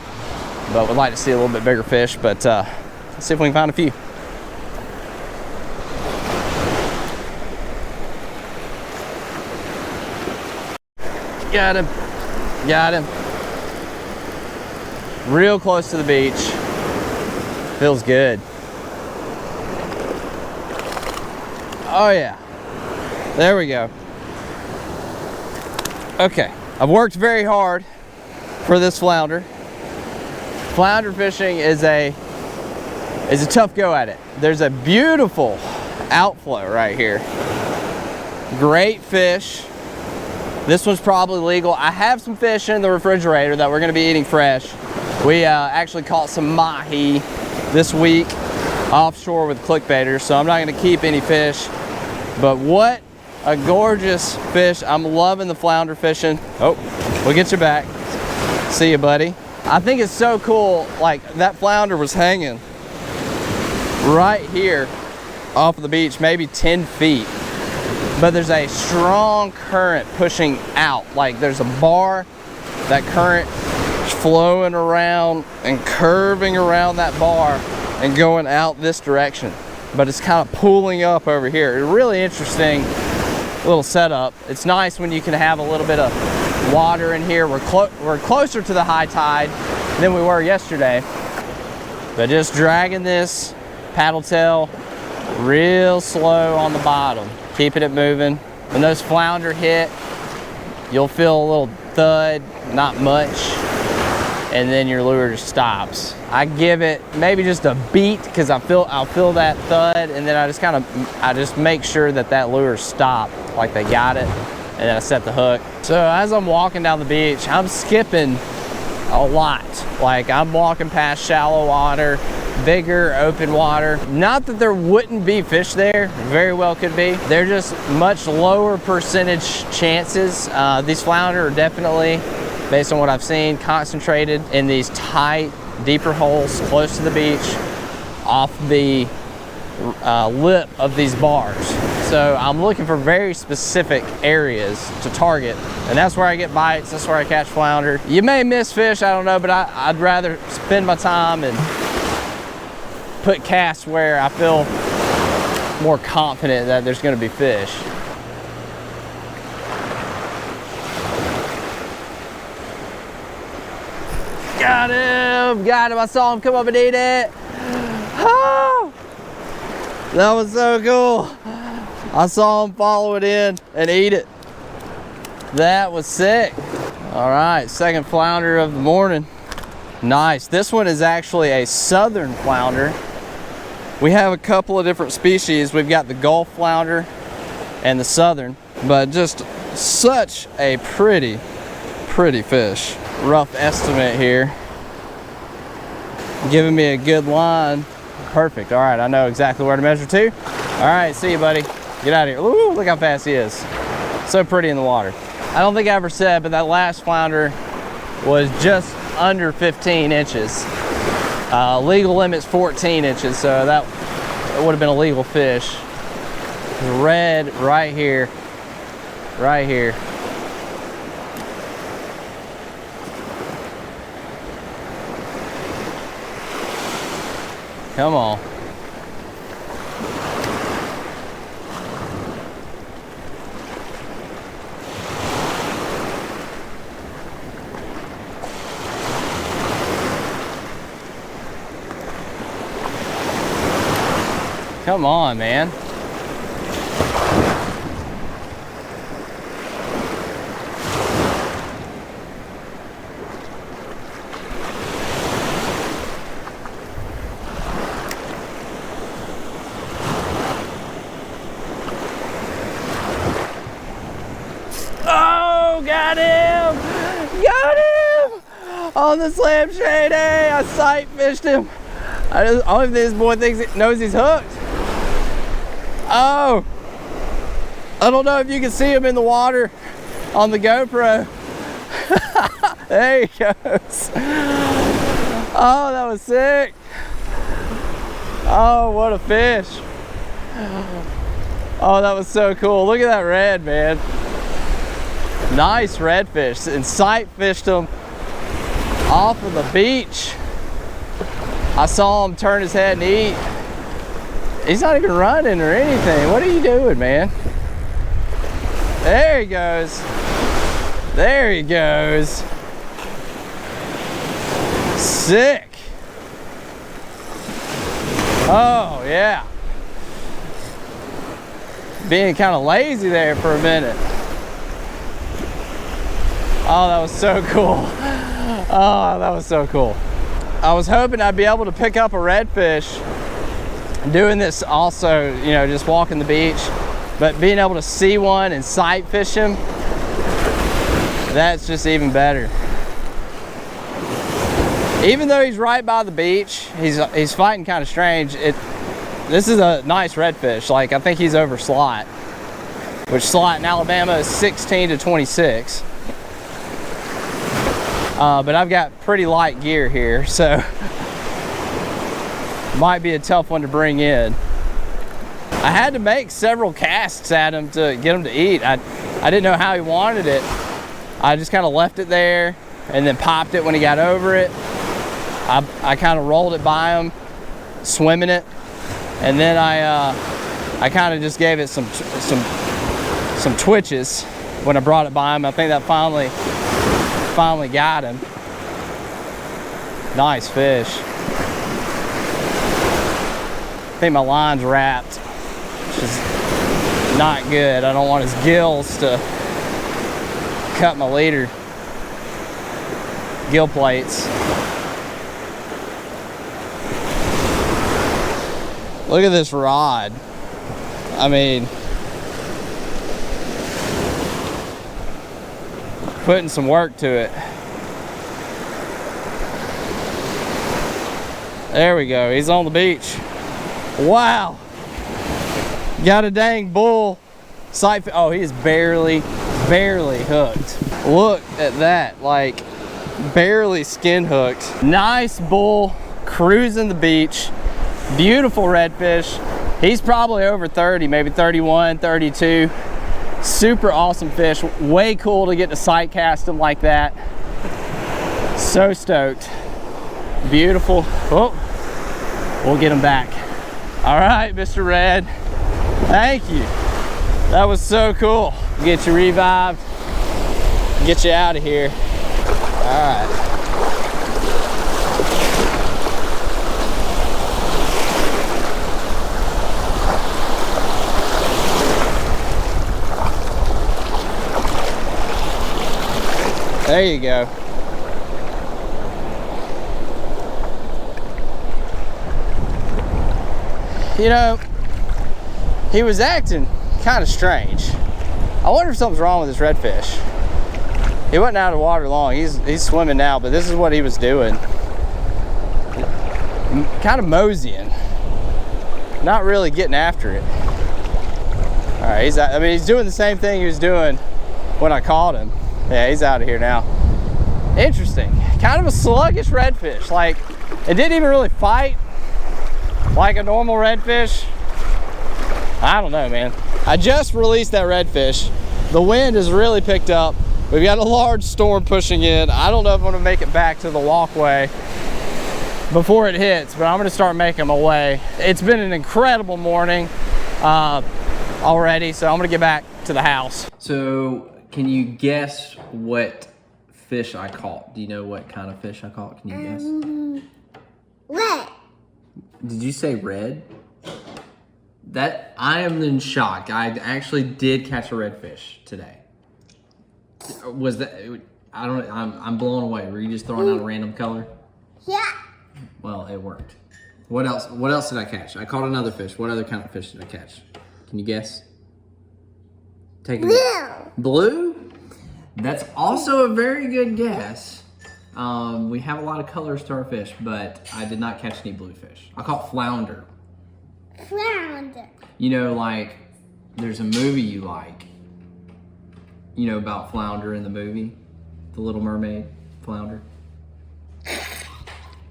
but would like to see a little bit bigger fish. But let's see if we can find a few. Got him. Got him. Real close to the beach. Feels good. Oh yeah. There we go. Okay. I've worked very hard for this flounder. Flounder fishing is a tough go at it. There's a beautiful outflow right here. Great fish. This one's probably legal. I have some fish in the refrigerator that we're gonna be eating fresh. We actually caught some mahi this week offshore with clickbaiters, so I'm not gonna keep any fish. But what a gorgeous fish. I'm loving the flounder fishing. Oh, we'll get you back. See you, buddy. I think it's so cool, like that flounder was hanging right here off of the beach, maybe 10 feet. But there's a strong current pushing out. Like there's a bar, that current flowing around and curving around that bar and going out this direction. But it's kind of pulling up over here. It's a really interesting little setup. It's nice when you can have a little bit of water in here. We're closer to the high tide than we were yesterday. But just dragging this paddle tail real slow on the bottom, keeping it moving. When those flounder hit, you'll feel a little thud, not much, and then your lure just stops. I give it maybe just a beat because I'll feel that thud, and then I just make sure that lure stopped, like they got it, and then I set the hook. So as I'm walking down the beach, I'm skipping a lot. Like I'm walking past shallow water, bigger open water. Not that there wouldn't be fish there, very well could be. They're just much lower percentage chances. These flounder are definitely, based on what I've seen, concentrated in these tight, deeper holes close to the beach off the lip of these bars. So I'm looking for very specific areas to target, and that's where I get bites, that's where I catch flounder. You may miss fish, I don't know, but I'd rather spend my time and put casts where I feel more confident that there's gonna be fish. Got him, I saw him come up and eat it. Oh, that was so cool. I saw him follow it in and eat it. That was sick. All right, second flounder of the morning. Nice, this one is actually a southern flounder. We have a couple of different species. We've got the Gulf flounder and the southern, but just Such a pretty fish. Rough estimate here. Giving me a good line. Perfect. All right, I know exactly where to measure to. All right, see you, buddy. Get out of here. Ooh, look how fast he is. So pretty in the water. I don't think I ever said, but that last flounder was just under 15 inches. Legal limit's 14 inches, so that would have been a legal fish. Red right here. Right here. Come on. Come on, man. Oh, got him! Got him! On the slam shade, hey, I sight fished him. I don't think this boy knows he's hooked. Oh, I don't know if you can see him in the water on the GoPro. There he goes. Oh, that was sick. Oh, what a fish. Oh, that was so cool. Look at that red, man. Nice redfish. And sight fished him off of the beach. I saw him turn his head and eat. He's not even running or anything. What are you doing, man? There he goes. There he goes. Sick. Oh, yeah. Being kind of lazy there for a minute. Oh, that was so cool. Oh, that was so cool. I was hoping I'd be able to pick up a redfish doing this also, you know, just walking the beach, but being able to see one and sight fish him, that's just even better. Even though he's right by the beach, he's fighting kind of strange. This is a nice redfish. Like, I think he's over slot, which slot in Alabama is 16 to 26. But I've got pretty light gear here, so might be a tough one to bring in. I had to make several casts at him to get him to eat. I didn't know how he wanted it. I just kind of left it there and then popped it when he got over it. I kind of rolled it by him, swimming it, and then I kind of just gave it some twitches when I brought it by him. I think that finally got him. Nice fish. I think my line's wrapped, which is not good. I don't want his gills to cut my leader gill plates. Look at this rod. I mean, putting some work to it. There we go, he's on the beach. Wow, got a dang bull sight. Oh, he is barely hooked. Look at that, like barely skin hooked. Nice bull cruising the beach. Beautiful redfish. He's probably over 30, maybe 31, 32. Super awesome fish. Way cool to get to sight cast him like that. So stoked. Beautiful. Oh, we'll get him back. All right, Mr. Red. Thank you. That was so cool. Get you revived. Get you out of here. All right. There you go. You know, he was acting kind of strange. I wonder if something's wrong with this redfish. He wasn't out of water long. He's swimming now, but this is what he was doing. Kind of moseying. Not really getting after it. All right, he's doing the same thing he was doing when I caught him. Yeah, he's out of here now. Interesting. Kind of a sluggish redfish. Like, it didn't even really fight like a normal redfish. I don't know, man. I just released that redfish. The wind has really picked up. We've got a large storm pushing in. I don't know if I'm gonna make it back to the walkway before it hits, but I'm gonna start making my way. It's been an incredible morning already, so I'm gonna get back to the house. So, can you guess what fish I caught? Do you know what kind of fish I caught? Can you guess? Red. Did you say red? That, I am in shock. I actually did catch a redfish today. Was that, I don't, I'm blown away. Were you just throwing out a random color? Yeah. Well, it worked. What else did I catch? I caught another fish. What other kind of fish did I catch? Can you guess? Take a guess. Blue? That's also a very good guess. We have a lot of colors to our fish, but I did not catch any bluefish. I caught flounder. Flounder. You know, like, there's a movie you like, you know, about Flounder in the movie, The Little Mermaid, Flounder.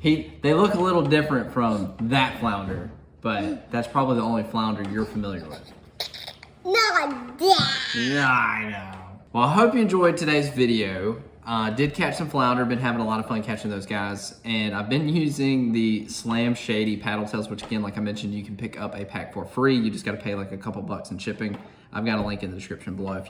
They look a little different from that Flounder, but that's probably the only Flounder you're familiar with. Not that. Yeah, I know. Well, I hope you enjoyed today's video. Did catch some flounder, been having a lot of fun catching those guys, and I've been using the Slam Shady paddle tails, which again, like I mentioned, you can pick up a pack for free. You just got to pay like a couple bucks in shipping. I've got a link in the description below if you